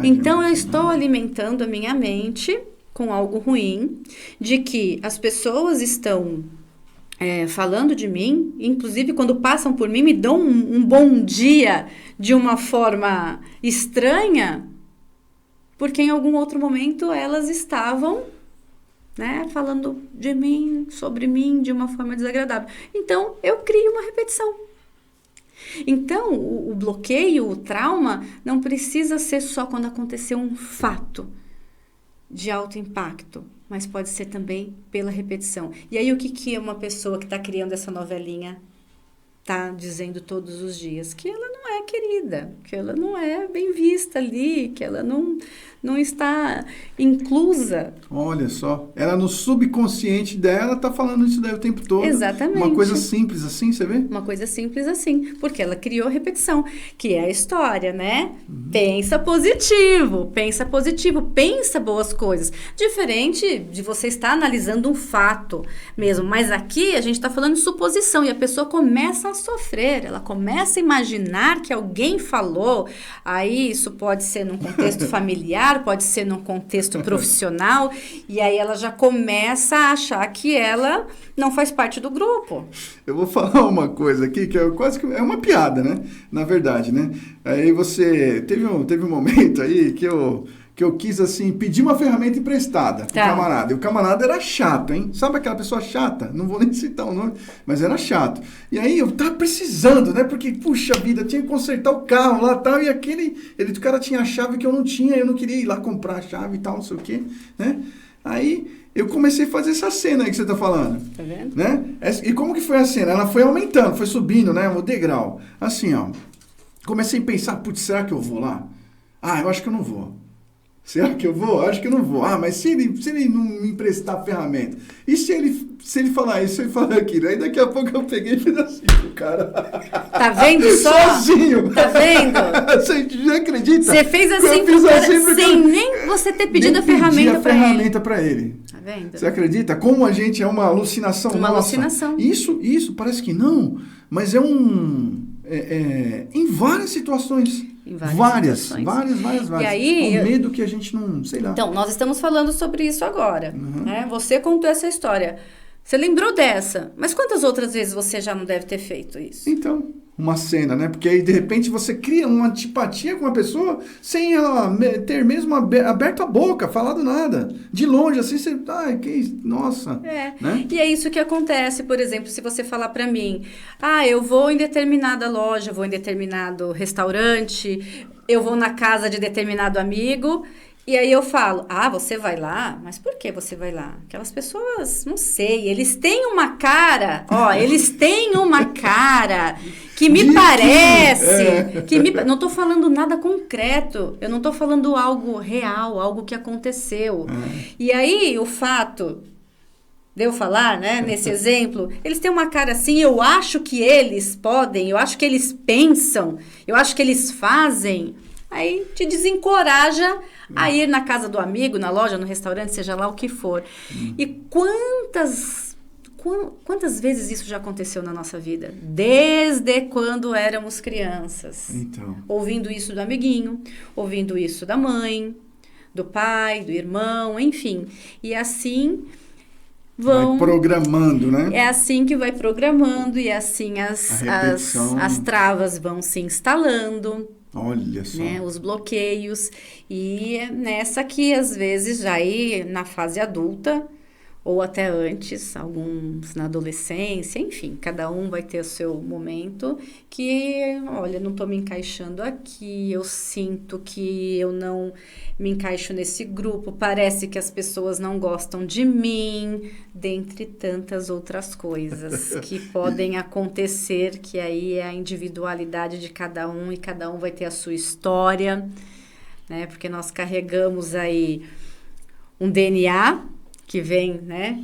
Então, eu estou alimentando a minha mente com algo ruim, de que as pessoas estão falando de mim, inclusive quando passam por mim, me dão um bom dia de uma forma estranha, porque em algum outro momento elas estavam, né, falando de mim, sobre mim, de uma forma desagradável. Então, eu crio uma repetição. Então, o bloqueio, o trauma, não precisa ser só quando aconteceu um fato de alto impacto, mas pode ser também pela repetição. E aí, o que uma pessoa que está criando essa novelinha está dizendo todos os dias? Que ela não é querida, que ela não é bem vista ali, que ela não está inclusa. Olha só, ela no subconsciente dela tá falando isso daí o tempo todo. Exatamente. Uma coisa simples assim, você vê? Uma coisa simples assim, porque ela criou repetição, que é a história, né? Pensa positivo, pensa boas coisas. Diferente de você estar analisando um fato mesmo, mas aqui a gente está falando de suposição e a pessoa começa a sofrer, ela começa a imaginar que alguém falou, aí isso pode ser num contexto familiar, pode ser num contexto profissional, e aí ela já começa a achar que ela não faz parte do grupo. Eu vou falar uma coisa aqui que é quase que é uma piada, né? Na verdade, né? Aí você teve um momento aí que eu quis, assim, pedir uma ferramenta emprestada pro camarada. E o camarada era chato, hein? Sabe aquela pessoa chata? Não vou nem citar o nome, mas era chato. E aí eu tava precisando, né? Porque, puxa vida, tinha que consertar o carro lá e tal. E o cara tinha a chave que eu não tinha. Eu não queria ir lá comprar a chave e tal, não sei o quê, né? Aí eu comecei a fazer essa cena aí que você tá falando. Tá vendo? Né? E como que foi a cena? Ela foi aumentando, foi subindo, né? O degrau. Assim, ó. Comecei a pensar, putz, será que eu vou lá? Eu acho que eu não vou. Será que eu vou? Acho que eu não vou. Mas se ele não me emprestar a ferramenta? E se ele falar isso, se ele falar aquilo? Aí daqui a pouco eu peguei e fiz assim pro cara. Tá vendo só? Sozinho. Tá vendo? Você já acredita? Você fez assim pro cara sem nem você ter pedido a ferramenta pra ele. Tá vendo? Você acredita? Como a gente é uma alucinação nossa. Alucinação. Isso parece que não, mas é em várias situações. Em várias. E aí, o medo que a gente não, sei lá. Então, nós estamos falando sobre isso agora. Né? Você contou essa história. Você lembrou dessa. Mas quantas outras vezes você já não deve ter feito isso? Então, uma cena, né? Porque aí, de repente, você cria uma antipatia com uma pessoa sem ela ter mesmo aberto a boca, falado nada. De longe, assim, você... nossa. Né? E é isso que acontece, por exemplo, se você falar pra mim, eu vou em determinada loja, vou em determinado restaurante, eu vou na casa de determinado amigo... E aí eu falo, você vai lá? Mas por que você vai lá? Aquelas pessoas, não sei, eles têm uma cara, que me parece, não tô falando nada concreto, eu não tô falando algo real, algo que aconteceu. E aí o fato de eu falar, né, nesse exemplo, eles têm uma cara assim, eu acho que eles podem, eu acho que eles pensam, eu acho que eles fazem... Aí te desencoraja a ir na casa do amigo, na loja, no restaurante, seja lá o que for. E quantas vezes isso já aconteceu na nossa vida? Desde quando éramos crianças. Então. Ouvindo isso do amiguinho, ouvindo isso da mãe, do pai, do irmão, enfim. E assim... Vai programando, né? É assim que vai programando e assim as travas vão se instalando. Olha só. né? Os bloqueios. E é nessa que, às vezes, já aí na fase adulta, ou até antes, alguns na adolescência, enfim, cada um vai ter o seu momento que, olha, não estou me encaixando aqui, eu sinto que eu não me encaixo nesse grupo, parece que as pessoas não gostam de mim, dentre tantas outras coisas que podem acontecer, que aí é a individualidade de cada um e cada um vai ter a sua história, né? Porque nós carregamos aí um DNA que vem, né,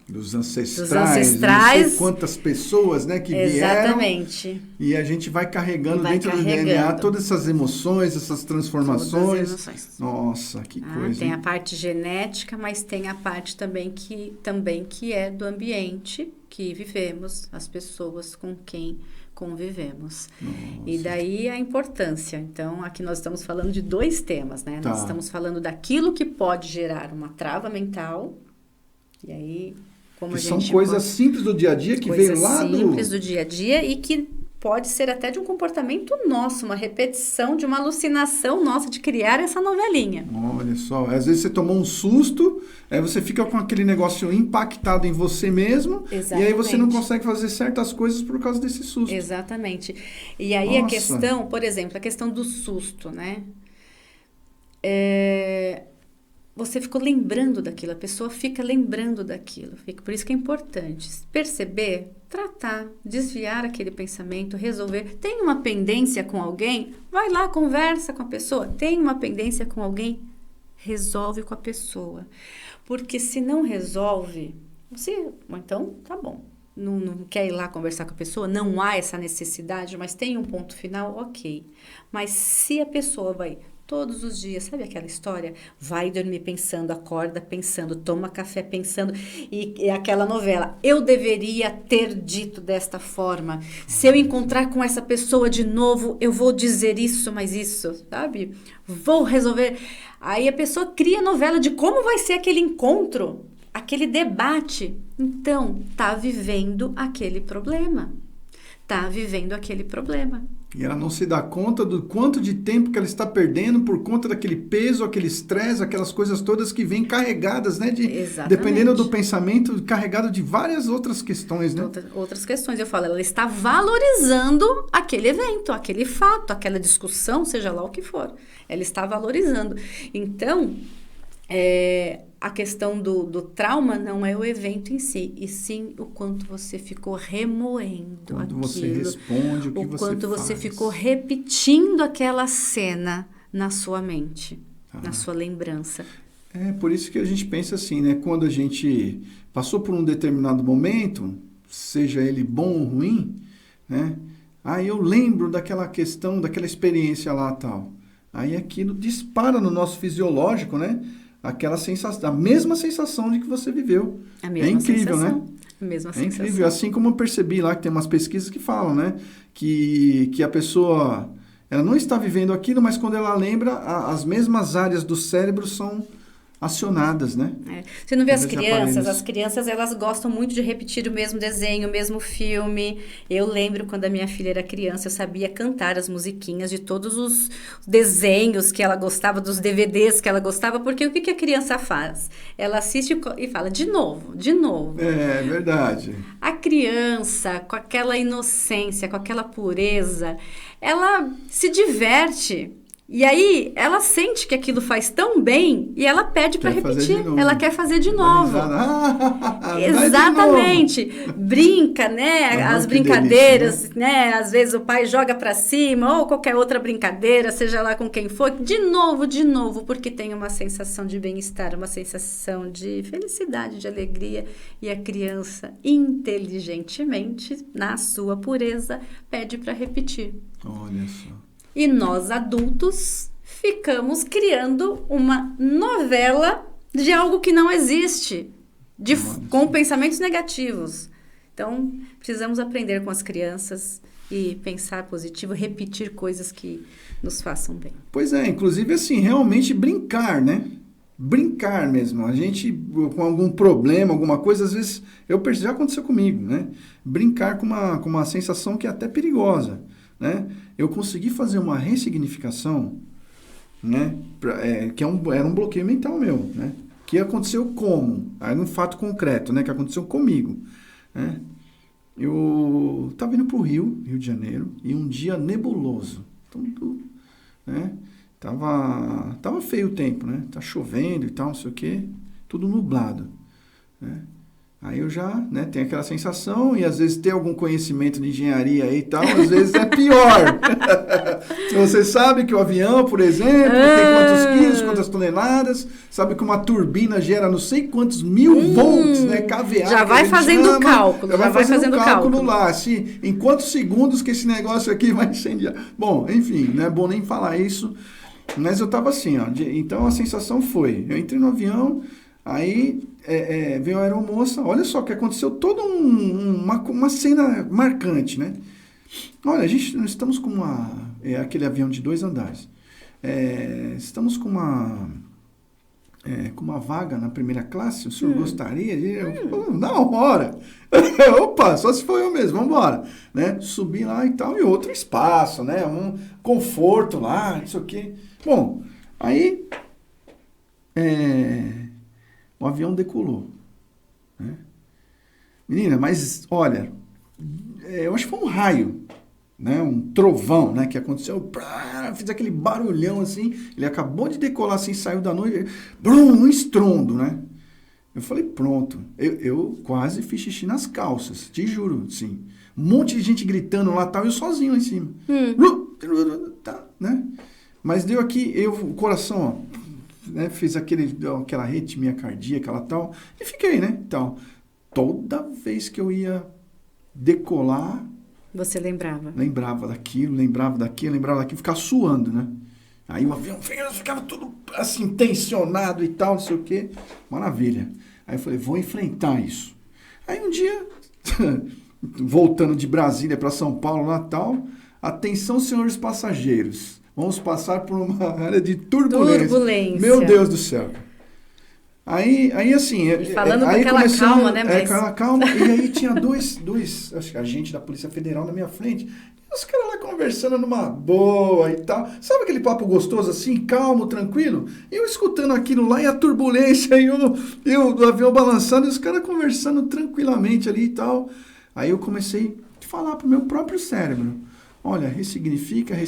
dos ancestrais, ancestrais. Não sei quantas pessoas, né, que Exatamente. vieram. E a gente vai carregando dentro do carregando. DNA todas essas emoções, essas transformações. Todas as emoções. Nossa, que coisa. Tem hein? a parte genética, mas tem a parte também que é do ambiente que vivemos, as pessoas com quem convivemos. Nossa. E daí a importância. Então, aqui nós estamos falando de 2 temas, né? Tá. Nós estamos falando daquilo que pode gerar uma trava mental. E aí, como Que a são gente coisas simples do dia a dia que veio lá simples do dia a dia e que pode ser até de um comportamento nosso, uma repetição de uma alucinação nossa de criar essa novelinha. Olha só, às vezes você tomou um susto, aí você fica com aquele negócio impactado em você mesmo, Exatamente. e aí você não consegue fazer certas coisas por causa desse susto. Exatamente. E aí a Nossa. questão, por exemplo, a questão do susto, né? Você ficou lembrando daquilo, a pessoa fica lembrando daquilo. Por isso que é importante perceber, tratar, desviar aquele pensamento, resolver. Tem uma pendência com alguém? Vai lá, conversa com a pessoa. Tem uma pendência com alguém? Resolve com a pessoa. Porque se não resolve, então tá bom. Não quer ir lá conversar com a pessoa? Não há essa necessidade, mas tem um ponto final, ok. Mas se a pessoa vai todos os dias, sabe aquela história? Vai dormir pensando, acorda pensando, toma café pensando, e aquela novela. Eu deveria ter dito desta forma. Se eu encontrar com essa pessoa de novo, eu vou dizer isso, mas isso, sabe? Vou resolver. Aí a pessoa cria a novela de como vai ser aquele encontro, aquele debate. Então, tá vivendo aquele problema. E ela não se dá conta do quanto de tempo que ela está perdendo por conta daquele peso, aquele estresse, aquelas coisas todas que vêm carregadas, né? Dependendo do pensamento, carregado de várias outras questões, né? Outras questões. Eu falo, ela está valorizando aquele evento, aquele fato, aquela discussão, seja lá o que for. Ela está valorizando. Então, a questão do trauma não é o evento em si, e sim o quanto você ficou remoendo quando aquilo. Você responde, o quanto faz. você ficou repetindo aquela cena na sua mente, na sua lembrança. É por isso que a gente pensa assim, né? Quando a gente passou por um determinado momento, seja ele bom ou ruim, né? Aí eu lembro daquela questão, daquela experiência lá tal. Aí aquilo dispara no nosso fisiológico, né? Aquela sensação, a mesma sensação de que você viveu. A mesma incrível, sensação, né? A mesma É sensação. incrível. Assim como eu percebi lá que tem umas pesquisas que falam, né? Que a pessoa, ela não está vivendo aquilo, mas quando ela lembra, as mesmas áreas do cérebro são acionadas, né? Você não vê as crianças, elas gostam muito de repetir o mesmo desenho, o mesmo filme. Eu lembro quando a minha filha era criança, eu sabia cantar as musiquinhas de todos os desenhos que ela gostava, dos DVDs que ela gostava, porque o que a criança faz? Ela assiste e fala, de novo. É verdade. A criança, com aquela inocência, com aquela pureza, ela se diverte. E aí, ela sente que aquilo faz tão bem e ela pede para repetir. Ela quer fazer de novo. Exatamente. Brinca, né? As brincadeiras, delícia, né? Às vezes o pai joga para cima ou qualquer outra brincadeira, seja lá com quem for. De novo, porque tem uma sensação de bem-estar, uma sensação de felicidade, de alegria. E a criança, inteligentemente, na sua pureza, pede para repetir. Olha só. E nós, adultos, ficamos criando uma novela de algo que não existe, com pensamentos negativos. Então, precisamos aprender com as crianças e pensar positivo, repetir coisas que nos façam bem. Pois é, inclusive assim, realmente brincar, né? Brincar mesmo. A gente, com algum problema, alguma coisa, às vezes, já aconteceu comigo, né? Brincar com uma sensação que é até perigosa. né? Eu consegui fazer uma ressignificação, né? Era um bloqueio mental meu, né? Que aconteceu como? Era um fato concreto, né? Que aconteceu comigo, né? Eu estava indo para o Rio de Janeiro, e um dia nebuloso. Tudo, né? Tava feio o tempo, né? Tá chovendo e tal, não sei o quê. Tudo nublado, né? Aí eu já, né, tenho aquela sensação, e às vezes ter algum conhecimento de engenharia aí e tal, às vezes é pior. Você sabe que o avião, por exemplo, tem quantos quilos, quantas toneladas, sabe que uma turbina gera não sei quantos mil volts, né, kVA. Já vai fazendo cálculo. Já vai fazendo cálculo lá, assim, em quantos segundos que esse negócio aqui vai incendiar. Bom, enfim, não é bom nem falar isso, mas eu tava assim, ó, então a sensação foi, eu entrei no avião, aí veio a aeromoça, olha só que aconteceu toda uma cena marcante, né? Olha, nós estamos com aquele avião de 2 andares. Estamos com uma vaga na primeira classe, o senhor gostaria de... Na hora! Opa, só se foi eu mesmo, vamos embora. Né? Subi lá e tal, e outro espaço, né? Um conforto lá, isso aqui. Bom, aí... o avião decolou, né? Menina, mas olha, eu acho que foi um raio, né? Um trovão, né? Que aconteceu, fez aquele barulhão assim, ele acabou de decolar assim, saiu da noite, um estrondo, né? Eu falei, pronto, eu quase fiz xixi nas calças, te juro, sim. Um monte de gente gritando lá, tal, eu sozinho lá em cima. Tá, né? Mas deu aqui, o coração, ó, né, fiz aquela arritmia cardíaca, lá tal, e fiquei, né? Então, toda vez que eu ia decolar... Você lembrava? Lembrava daquilo, ficava suando, né? Aí o avião ficava tudo assim, tensionado e tal, não sei o quê. Maravilha. Aí eu falei, vou enfrentar isso. Aí um dia, voltando de Brasília para São Paulo, lá tal, atenção, senhores passageiros. Vamos passar por uma área de turbulência. Meu Deus do céu. Aí assim... E falando com aquela calma, né? Aquela calma. E aí tinha dois acho que agentes da Polícia Federal na minha frente. E os caras lá conversando numa boa e tal. Sabe aquele papo gostoso assim, calmo, tranquilo? E eu escutando aquilo lá, e a turbulência, e o avião balançando, e os caras conversando tranquilamente ali e tal. Aí eu comecei a falar pro meu próprio cérebro. Olha, ressignifica,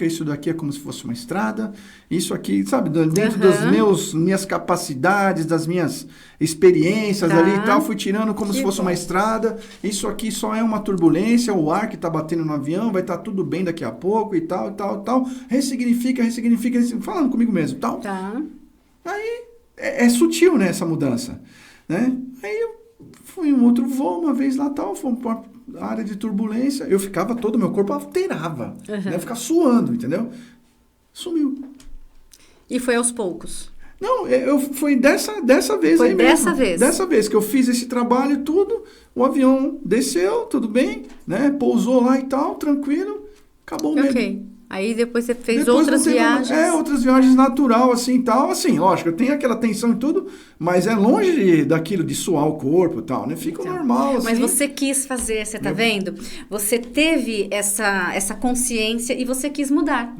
isso daqui é como se fosse uma estrada, isso aqui, sabe, dentro das minhas capacidades, das minhas experiências ali e tal, fui tirando como se fosse uma estrada, isso aqui só é uma turbulência, o ar que tá batendo no avião, vai estar tudo bem daqui a pouco e tal, ressignifica, falando comigo mesmo, tal. Tá. Aí, é sutil, né, essa mudança, né? Aí eu fui em um outro voo uma vez lá, tal, fomos para área de turbulência, eu ficava todo, meu corpo alterava, né? Eu ficava suando, entendeu? Sumiu. E foi aos poucos? Não, foi dessa vez foi aí dessa mesmo. Vez? Dessa vez que eu fiz esse trabalho e tudo, o avião desceu, tudo bem, né? Pousou lá e tal, tranquilo, acabou o medo. Ok. Aí depois você fez outras viagens. Outras viagens natural, assim, e tal. Assim, lógico, eu tenho aquela tensão e tudo, mas é longe daquilo de suar o corpo e tal, né? Fica normal, assim. Mas você quis fazer, você tá vendo? Você teve essa consciência e você quis mudar.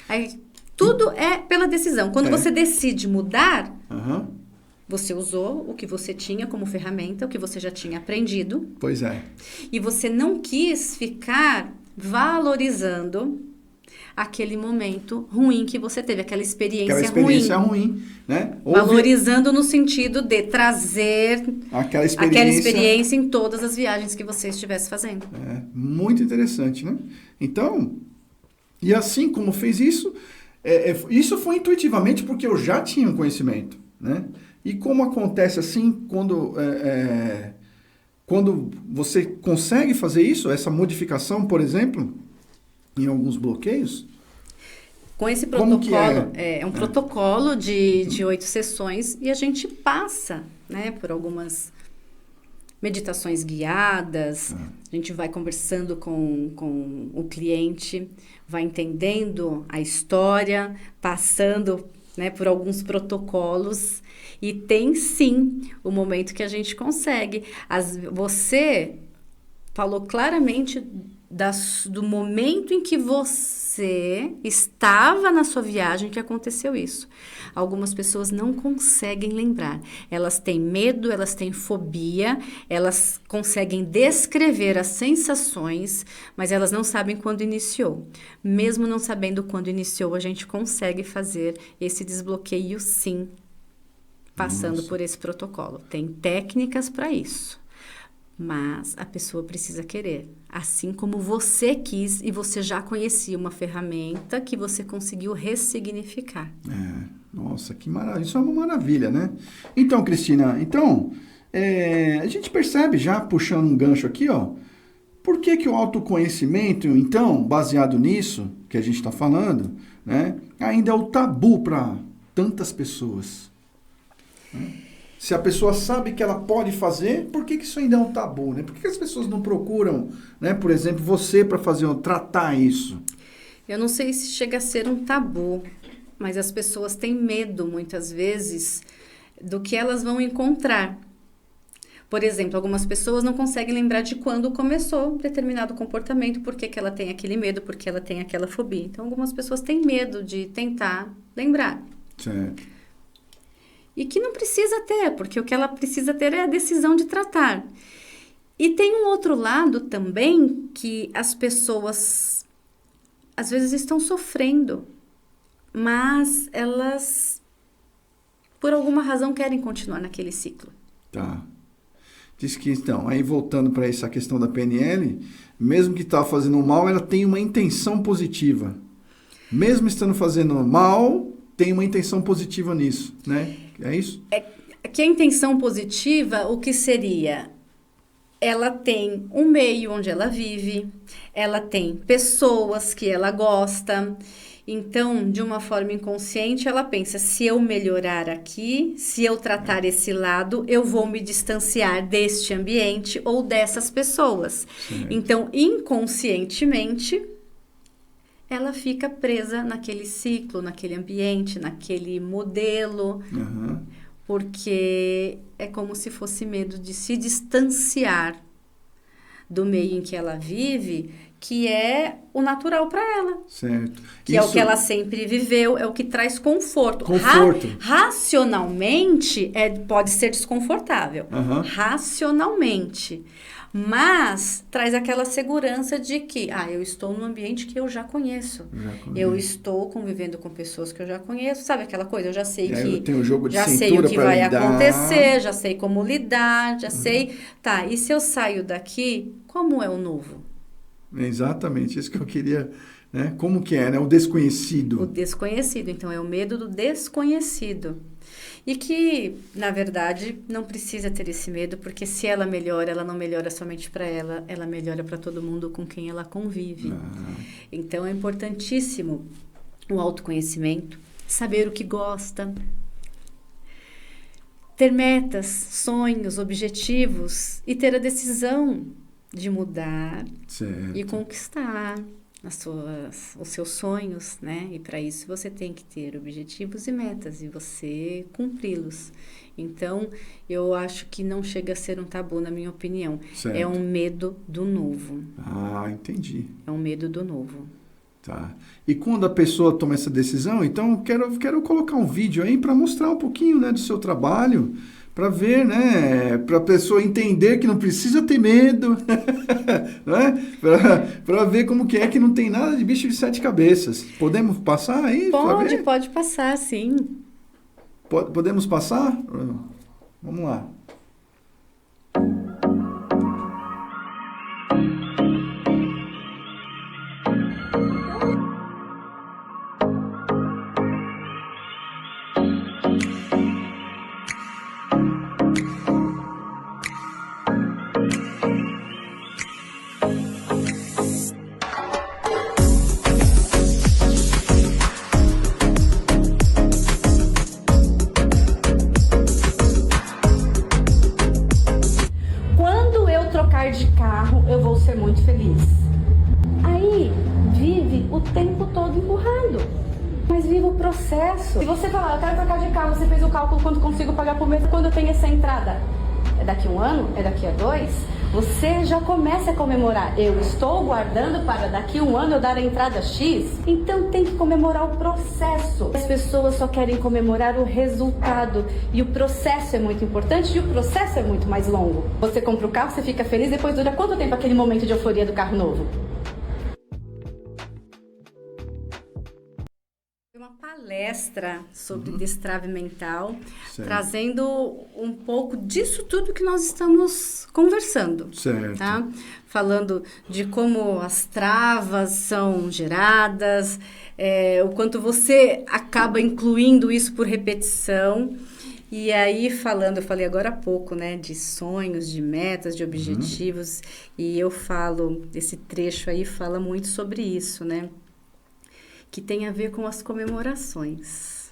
Aí, tudo é pela decisão. Quando você decide mudar, você usou o que você tinha como ferramenta, o que você já tinha aprendido. Pois é. E você não quis ficar valorizando aquele momento ruim que você teve, aquela experiência ruim, né? Valorizando no sentido de trazer aquela experiência em todas as viagens que você estivesse fazendo. Muito interessante, né? Então, e assim como fez isso, isso foi intuitivamente porque eu já tinha um conhecimento, né? E como acontece assim, quando você consegue fazer isso, essa modificação, por exemplo, em alguns bloqueios? Com esse protocolo, é um protocolo de 8 sessões, e a gente passa, né, por algumas meditações guiadas, a gente vai conversando com o cliente, vai entendendo a história, passando, né, por alguns protocolos, e tem sim o momento que a gente consegue. Você falou claramente do momento em que você estava na sua viagem que aconteceu isso. Algumas pessoas não conseguem lembrar. Elas têm medo, elas têm fobia, elas conseguem descrever as sensações, mas elas não sabem quando iniciou. Mesmo não sabendo quando iniciou, a gente consegue fazer esse desbloqueio, sim, passando por esse protocolo. Tem técnicas para isso. Mas a pessoa precisa querer, assim como você quis e você já conhecia uma ferramenta que você conseguiu ressignificar. Nossa, que maravilha, isso é uma maravilha, né? Então, Cristina, a gente percebe já, puxando um gancho aqui, ó, por que o autoconhecimento, então, baseado nisso que a gente está falando, né, ainda é o tabu para tantas pessoas, né? Se a pessoa sabe que ela pode fazer, por que isso ainda é um tabu, né? Por que as pessoas não procuram, né, por exemplo, você para tratar isso? Eu não sei se chega a ser um tabu, mas as pessoas têm medo, muitas vezes, do que elas vão encontrar. Por exemplo, algumas pessoas não conseguem lembrar de quando começou determinado comportamento, por que ela tem aquele medo, por que ela tem aquela fobia. Então, algumas pessoas têm medo de tentar lembrar. Certo. E que não precisa ter, porque o que ela precisa ter é a decisão de tratar. E tem um outro lado também que as pessoas às vezes estão sofrendo, mas elas por alguma razão querem continuar naquele ciclo. Tá. Diz que, então, aí voltando para essa questão da PNL, mesmo que está fazendo mal, ela tem uma intenção positiva. Mesmo estando fazendo mal, tem uma intenção positiva nisso, né? É isso? Que a intenção positiva, o que seria? Ela tem um meio onde ela vive, ela tem pessoas que ela gosta. Então, de uma forma inconsciente, ela pensa, se eu melhorar aqui, se eu tratar esse lado, eu vou me distanciar deste ambiente ou dessas pessoas. Sim. Então, inconscientemente, ela fica presa naquele ciclo, naquele ambiente, naquele modelo, porque é como se fosse medo de se distanciar do meio em que ela vive, que é o natural para ela. Certo. Que é o que ela sempre viveu, é o que traz conforto. Racionalmente, pode ser desconfortável. Racionalmente. Mas traz aquela segurança de que, eu estou num ambiente que eu já conheço. Eu estou convivendo com pessoas que eu já conheço. Sabe aquela coisa? Eu já sei que... Eu tenho um jogo de já sei o que vai acontecer, já sei como lidar, já sei... Tá, e se eu saio daqui, como é o novo? Exatamente, isso que eu queria... Né? Como que é, né? O desconhecido. O desconhecido. Então, é o medo do desconhecido. E que, na verdade, não precisa ter esse medo, porque se ela melhora, ela não melhora somente para ela, ela melhora para todo mundo com quem ela convive. Então, é importantíssimo o autoconhecimento, saber o que gosta, ter metas, sonhos, objetivos e ter a decisão de mudar e conquistar os seus sonhos, né? E para isso você tem que ter objetivos e metas e você cumpri-los. Então, eu acho que não chega a ser um tabu, na minha opinião. Certo. É um medo do novo. Entendi. É um medo do novo. Tá. E quando a pessoa toma essa decisão, então quero colocar um vídeo aí para mostrar um pouquinho, né, do seu trabalho, para ver, né, para a pessoa entender que não precisa ter medo, né, para ver como que é que não tem nada de bicho de 7 cabeças. Podemos passar aí? Pode passar, sim. Podemos passar? Vamos lá. De carro, eu vou ser muito feliz. Aí, vive o tempo todo empurrado. Mas viva o processo. Se você falar, eu quero trocar de carro, você fez o cálculo quanto consigo pagar por mês, quando eu tenho essa entrada? É daqui a 1 ano? É daqui a 2? Você já começa a comemorar. Eu estou guardando para daqui a 1 ano eu dar a entrada X. Então tem que comemorar o processo. As pessoas só querem comemorar o resultado. E o processo é muito importante e o processo é muito mais longo. Você compra o carro, você fica feliz, depois dura quanto tempo aquele momento de euforia do carro novo? Uma palestra sobre destrave mental, Certo. trazendo um pouco disso tudo que nós estamos conversando. Certo. Tá? Falando de como as travas são geradas, o quanto você acaba incluindo isso por repetição. E aí eu falei agora há pouco, né, de sonhos, de metas, de objetivos, e eu falo, esse trecho aí fala muito sobre isso, né? Que tem a ver com as comemorações.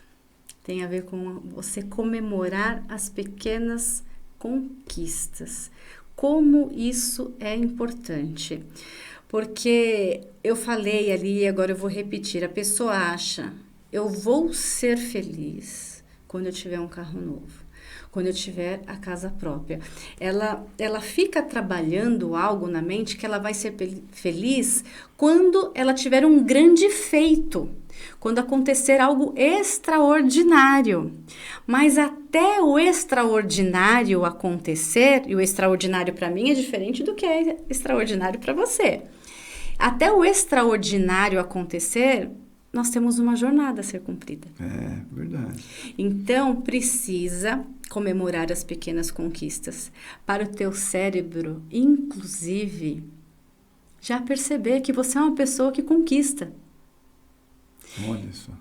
Tem a ver com você comemorar as pequenas conquistas. Como isso é importante. Porque eu falei ali e agora eu vou repetir. A pessoa acha, eu vou ser feliz quando eu tiver um carro novo. Quando eu tiver a casa própria. Ela fica trabalhando algo na mente que ela vai ser feliz quando ela tiver um grande feito, quando acontecer algo extraordinário. Mas até o extraordinário acontecer, e o extraordinário para mim é diferente do que é extraordinário para você. Até o extraordinário acontecer, nós temos uma jornada a ser cumprida. É, verdade. Então, precisa comemorar as pequenas conquistas. Para o teu cérebro, inclusive, já perceber que você é uma pessoa que conquista. Olha só.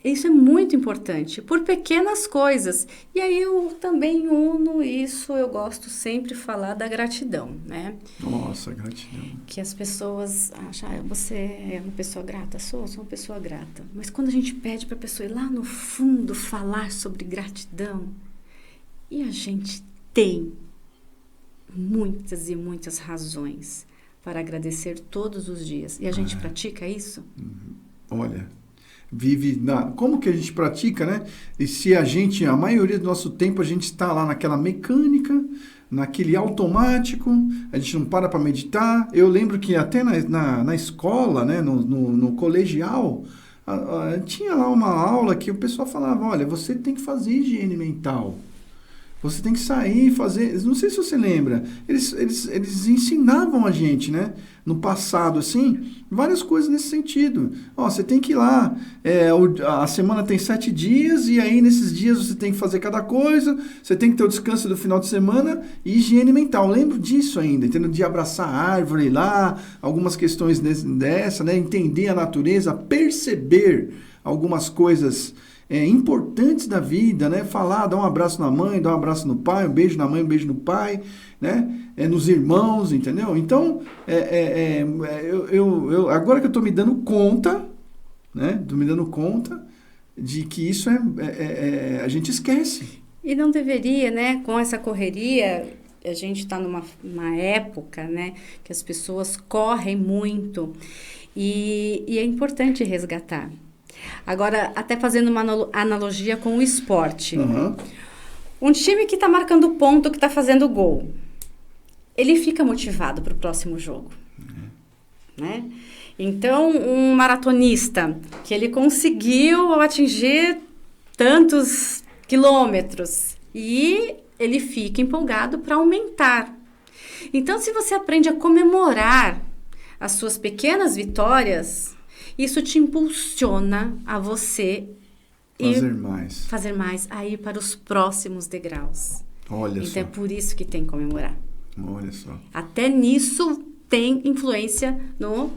Isso é muito importante, por pequenas coisas. E aí eu também uno isso, eu gosto sempre de falar da gratidão, né? Nossa, gratidão. Que as pessoas acham, você é uma pessoa grata? Sou uma pessoa grata. Mas quando a gente pede para a pessoa ir lá no fundo falar sobre gratidão, e a gente tem muitas e muitas razões para agradecer todos os dias. E a gente pratica isso? Olha, como que a gente pratica, né? E se a maioria do nosso tempo, a gente está lá naquela mecânica, naquele automático, a gente não para meditar. Eu lembro que até na escola, né, no colegial, tinha lá uma aula que o pessoal falava, olha, você tem que fazer higiene mental. Você tem que sair e fazer... Não sei se você lembra. Eles ensinavam a gente, né? No passado, assim, várias coisas nesse sentido. Você tem que ir lá. A semana tem 7 dias e aí nesses dias você tem que fazer cada coisa. Você tem que ter o descanso do final de semana e higiene mental. Eu lembro disso ainda, entendeu? De abraçar a árvore lá, algumas questões dessa, né? Entender a natureza, perceber algumas coisas... importantes da vida, né? Falar, dar um abraço na mãe, dar um abraço no pai, um beijo na mãe, um beijo no pai, né? Nos irmãos, entendeu? Então, eu agora que eu estou me dando conta, né? Estou me dando conta de que isso a gente esquece. E não deveria, né? Com essa correria, a gente está numa época, né? Que as pessoas correm muito e é importante resgatar. Agora, até fazendo uma analogia com o esporte. Uhum. Um time que está marcando ponto, que está fazendo gol, ele fica motivado para o próximo jogo. Né? Então, um maratonista, que ele conseguiu atingir tantos quilômetros, e ele fica empolgado para aumentar. Então, se você aprende a comemorar as suas pequenas vitórias... Isso te impulsiona a você fazer mais, a ir para os próximos degraus. Olha então só. É por isso que tem que comemorar. Olha só. Até nisso tem influência no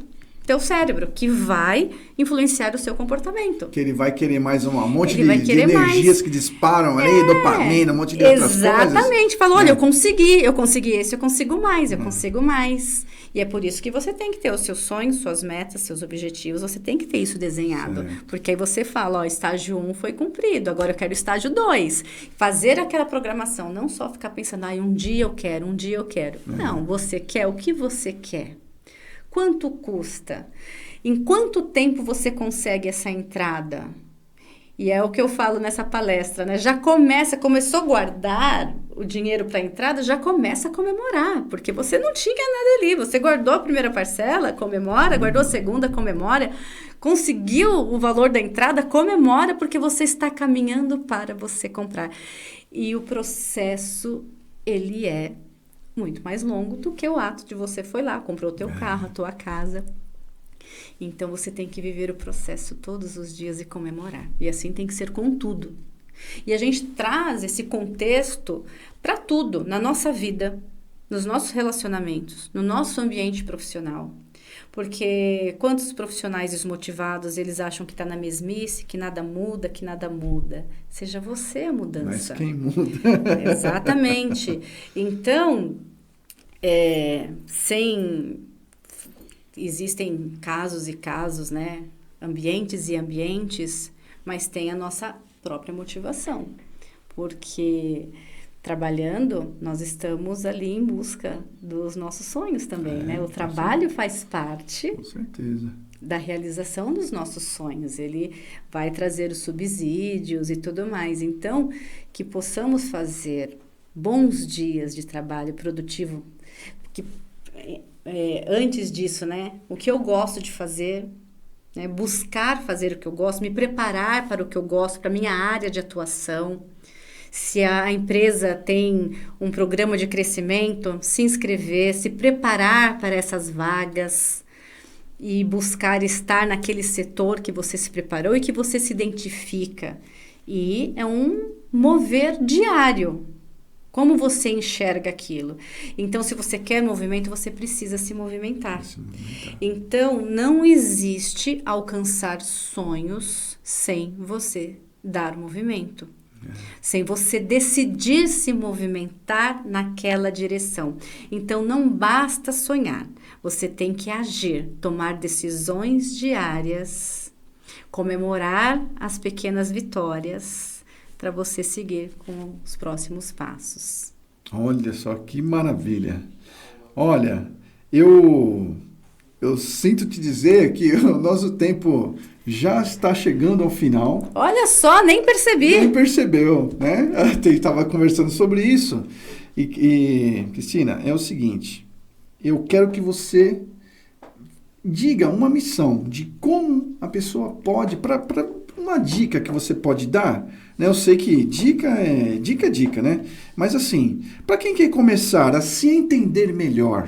teu cérebro, que vai influenciar o seu comportamento. Que ele vai querer mais um monte de energias mais. Que disparam ali, dopamina, um monte de outras coisas. Exatamente. Falou, olha, eu consegui esse, eu consigo mais, eu consigo mais. E é por isso que você tem que ter os seus sonhos, suas metas, seus objetivos, você tem que ter isso desenhado. Certo. Porque aí você fala, estágio 1 foi cumprido, agora eu quero estágio 2. Fazer aquela programação, não só ficar pensando, um dia eu quero. Não, você quer o que você quer. Quanto custa? Em quanto tempo você consegue essa entrada? E é o que eu falo nessa palestra, né? Começou a guardar o dinheiro para a entrada, já começa a comemorar, porque você não tinha nada ali, você guardou a primeira parcela, comemora, guardou a segunda, comemora, conseguiu o valor da entrada, comemora, porque você está caminhando para você comprar. E o processo, ele é muito mais longo do que o ato de você foi lá, comprou o teu carro, a tua casa. Então, você tem que viver o processo todos os dias e comemorar. E assim tem que ser com tudo. E a gente traz esse contexto para tudo, na nossa vida, nos nossos relacionamentos, no nosso ambiente profissional. Porque quantos profissionais desmotivados, eles acham que está na mesmice, que nada muda, que nada muda. Seja você a mudança. Mas quem muda? Exatamente. Então, existem casos e casos, né? Ambientes e ambientes, mas tem a nossa própria motivação, porque trabalhando, nós estamos ali em busca dos nossos sonhos também, né? O trabalho faz parte, com certeza, da realização dos nossos sonhos. Ele vai trazer os subsídios e tudo mais. Então, que possamos fazer bons dias de trabalho produtivo, que antes disso, né? O que eu gosto de fazer, né? Buscar fazer o que eu gosto, me preparar para o que eu gosto, para a minha área de atuação. Se a empresa tem um programa de crescimento, se inscrever, se preparar para essas vagas e buscar estar naquele setor que você se preparou e que você se identifica. E é um mover diário. Como você enxerga aquilo? Então, se você quer movimento, você precisa se movimentar. Então, não existe alcançar sonhos sem você dar movimento. Sem você decidir se movimentar naquela direção. Então, não basta sonhar. Você tem que agir, tomar decisões diárias, comemorar as pequenas vitórias, para você seguir com os próximos passos. Olha só que maravilha. Olha, eu sinto te dizer que o nosso tempo já está chegando ao final. Olha só, nem percebi. Nem percebeu, né? Estava conversando sobre isso. E Cristina, é o seguinte, eu quero que você diga uma missão de como a pessoa pode, para uma dica que você pode dar, né? Eu sei que dica é dica, né? Mas assim, para quem quer começar a se entender melhor,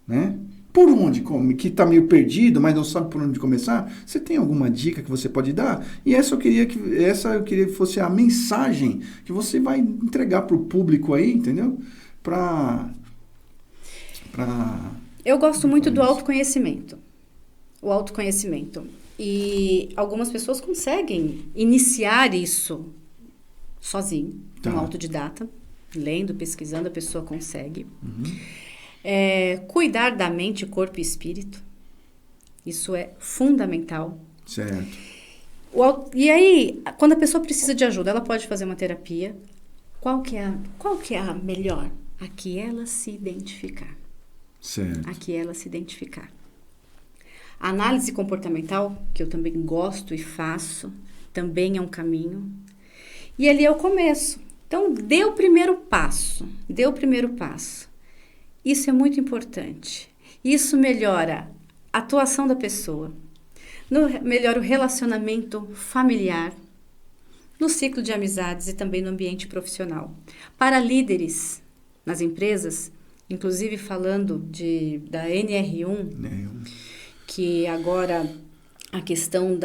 né? Por onde, que está meio perdido, mas não sabe por onde começar, você tem alguma dica que você pode dar? E essa eu queria que fosse a mensagem que você vai entregar para o público aí, entendeu? Eu gosto muito do autoconhecimento. O autoconhecimento. E algumas pessoas conseguem iniciar isso sozinho, um autodidata, lendo, pesquisando, a pessoa consegue. Cuidar da mente, corpo e espírito. Isso é fundamental. Certo. E aí, quando a pessoa precisa de ajuda, ela pode fazer uma terapia. Qual que é a melhor? A que ela se identificar. Certo. A que ela se identificar. A análise comportamental, que eu também gosto e faço, também é um caminho. E ali é o começo. Então, dê o primeiro passo. Isso é muito importante. Isso melhora a atuação da pessoa, melhora o relacionamento familiar, no ciclo de amizades e também no ambiente profissional. Para líderes nas empresas, inclusive falando da NR1, que agora a questão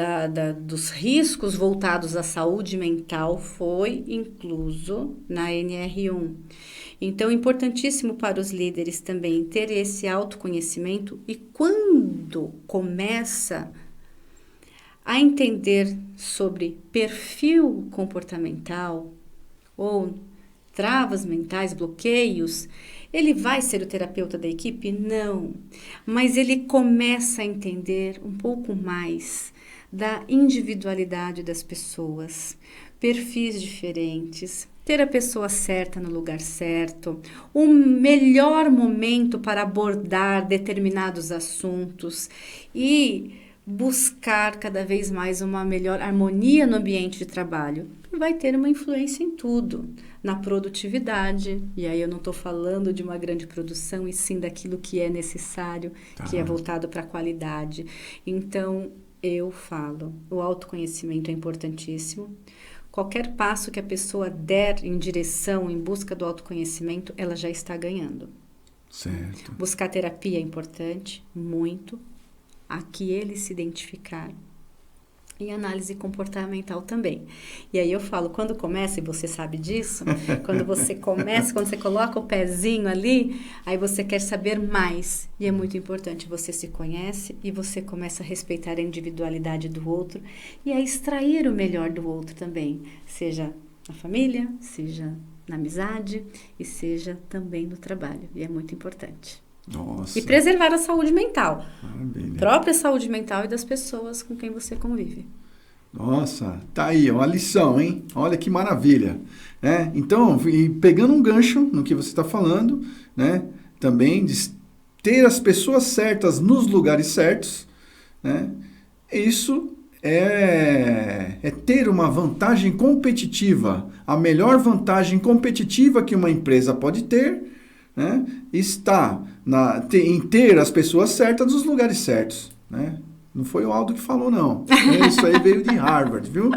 dos riscos voltados à saúde mental foi incluso na NR1. Então, é importantíssimo para os líderes também ter esse autoconhecimento e quando começa a entender sobre perfil comportamental ou travas mentais, bloqueios, ele vai ser o terapeuta da equipe? Não, mas ele começa a entender um pouco mais da individualidade das pessoas, perfis diferentes, ter a pessoa certa no lugar certo, o melhor momento para abordar determinados assuntos e buscar cada vez mais uma melhor harmonia no ambiente de trabalho, vai ter uma influência em tudo, na produtividade, e aí eu não estou falando de uma grande produção, e sim daquilo que é necessário, que é voltado para a qualidade. Então, eu falo, o autoconhecimento é importantíssimo. Qualquer passo que a pessoa der em direção, em busca do autoconhecimento, ela já está ganhando. Certo. Buscar terapia é importante, muito. Aqui ele se identificar. E análise comportamental também. E aí eu falo, quando começa, e você sabe disso, quando você coloca o pezinho ali, aí você quer saber mais. E é muito importante, você se conhece e você começa a respeitar a individualidade do outro e a extrair o melhor do outro também. Seja na família, seja na amizade e seja também no trabalho. E é muito importante. Nossa. E preservar a saúde mental. Maravilha. Própria saúde mental e das pessoas com quem você convive. Nossa, tá aí, uma lição, hein? Olha que maravilha. Né? Então, e pegando um gancho no que você está falando, né? Também de ter as pessoas certas nos lugares certos, né? Isso é ter uma vantagem competitiva. A melhor vantagem competitiva que uma empresa pode ter, né, está em ter as pessoas certas nos lugares certos, né? Não foi o Aldo que falou, não. Isso aí veio de Harvard, viu?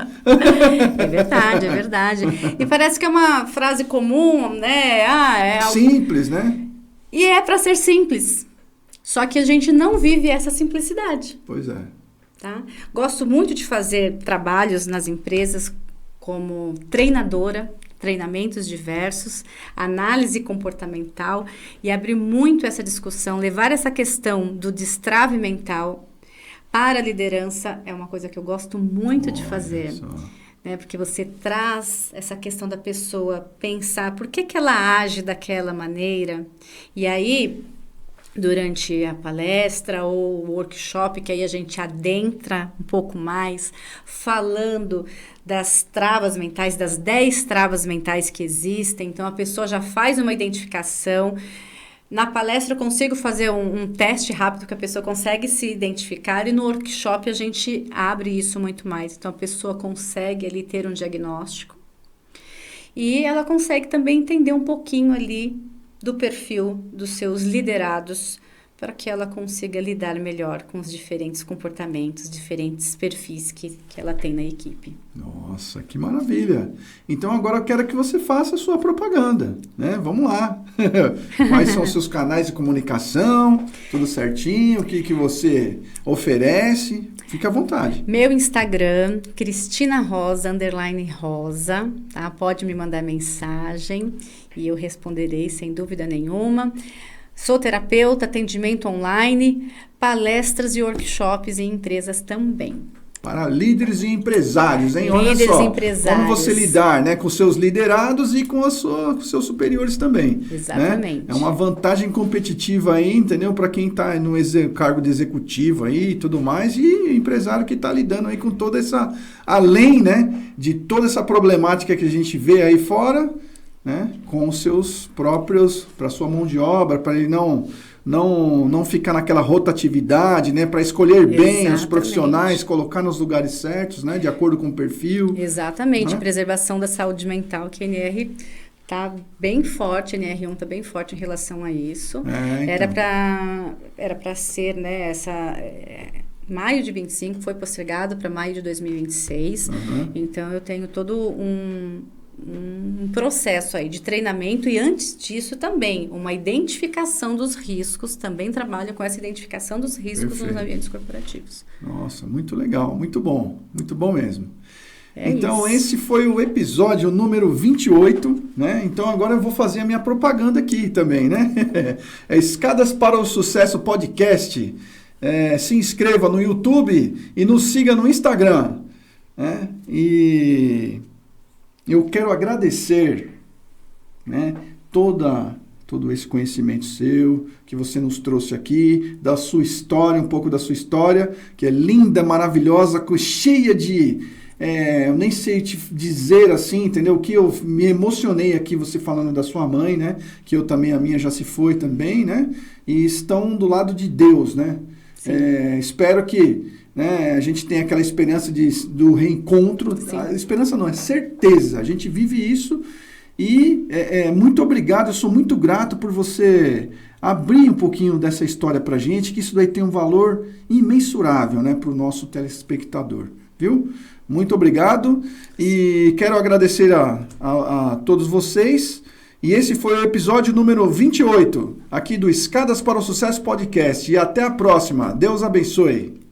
É verdade, é verdade. E parece que é uma frase comum, né? É algo... Simples, né? E é para ser simples. Só que a gente não vive essa simplicidade. Pois é. Tá? Gosto muito de fazer trabalhos nas empresas como treinadora, treinamentos diversos, análise comportamental e abrir muito essa discussão, levar essa questão do destrave mental para a liderança é uma coisa que eu gosto muito de fazer, né? Porque você traz essa questão da pessoa pensar por que ela age daquela maneira e aí durante a palestra ou o workshop, que aí a gente adentra um pouco mais, falando das travas mentais, das 10 travas mentais que existem. Então, a pessoa já faz uma identificação. Na palestra, eu consigo fazer um teste rápido que a pessoa consegue se identificar e no workshop a gente abre isso muito mais. Então, a pessoa consegue ali ter um diagnóstico e ela consegue também entender um pouquinho ali do perfil dos seus liderados para que ela consiga lidar melhor com os diferentes comportamentos, diferentes perfis que ela tem na equipe. Nossa, que maravilha! Então agora eu quero que você faça a sua propaganda, né? Vamos lá! Quais são os seus canais de comunicação? Tudo certinho? O que você oferece? Fique à vontade. Meu Instagram, Cristina Rosa, _Rosa, tá? Pode me mandar mensagem e eu responderei sem dúvida nenhuma. Sou terapeuta, atendimento online, palestras e workshops em empresas também. Para líderes e empresários, hein? Líderes Olha só, e empresários. como você lidar, né, com seus liderados e com com seus superiores também. Exatamente. Né? É uma vantagem competitiva aí, entendeu? Para quem está no cargo de executivo aí e tudo mais, e empresário que está lidando aí com toda essa, além, né, de toda essa problemática que a gente vê aí fora, né, com os seus próprios, para sua mão de obra, para ele não ficar naquela rotatividade, né, para escolher bem os profissionais, colocar nos lugares certos, né, de acordo com o perfil. Exatamente, né? Preservação da saúde mental, que a NR está bem forte, a NR1 está bem forte em relação a isso. Então. Era para ser, né, maio de 25 foi postergado para maio de 2026. Então eu tenho todo um processo aí de treinamento e antes disso também uma identificação dos riscos, também trabalho com essa identificação dos riscos Perfeito. nos ambientes corporativos. Nossa, muito legal, muito bom mesmo. Então, isso. esse foi o episódio número 28, né? Então, agora eu vou fazer a minha propaganda aqui também, né? Escadas para o Sucesso Podcast. Se inscreva no YouTube e nos siga no Instagram, né? E eu quero agradecer, né, todo esse conhecimento seu, que você nos trouxe aqui, da sua história, um pouco da sua história, que é linda, maravilhosa, cheia de... eu nem sei te dizer assim, entendeu? Que eu me emocionei aqui você falando da sua mãe, né? Que eu também, a minha já se foi também, né? E estão do lado de Deus, né? Espero que, né, a gente tenha aquela esperança do reencontro. Sim. A esperança não, é certeza. A gente vive isso e muito obrigado. Eu sou muito grato por você abrir um pouquinho dessa história pra gente, que isso daí tem um valor imensurável, né, para o nosso telespectador, viu? Muito obrigado e quero agradecer a todos vocês. E esse foi o episódio número 28 aqui do Escadas para o Sucesso Podcast. E até a próxima. Deus abençoe.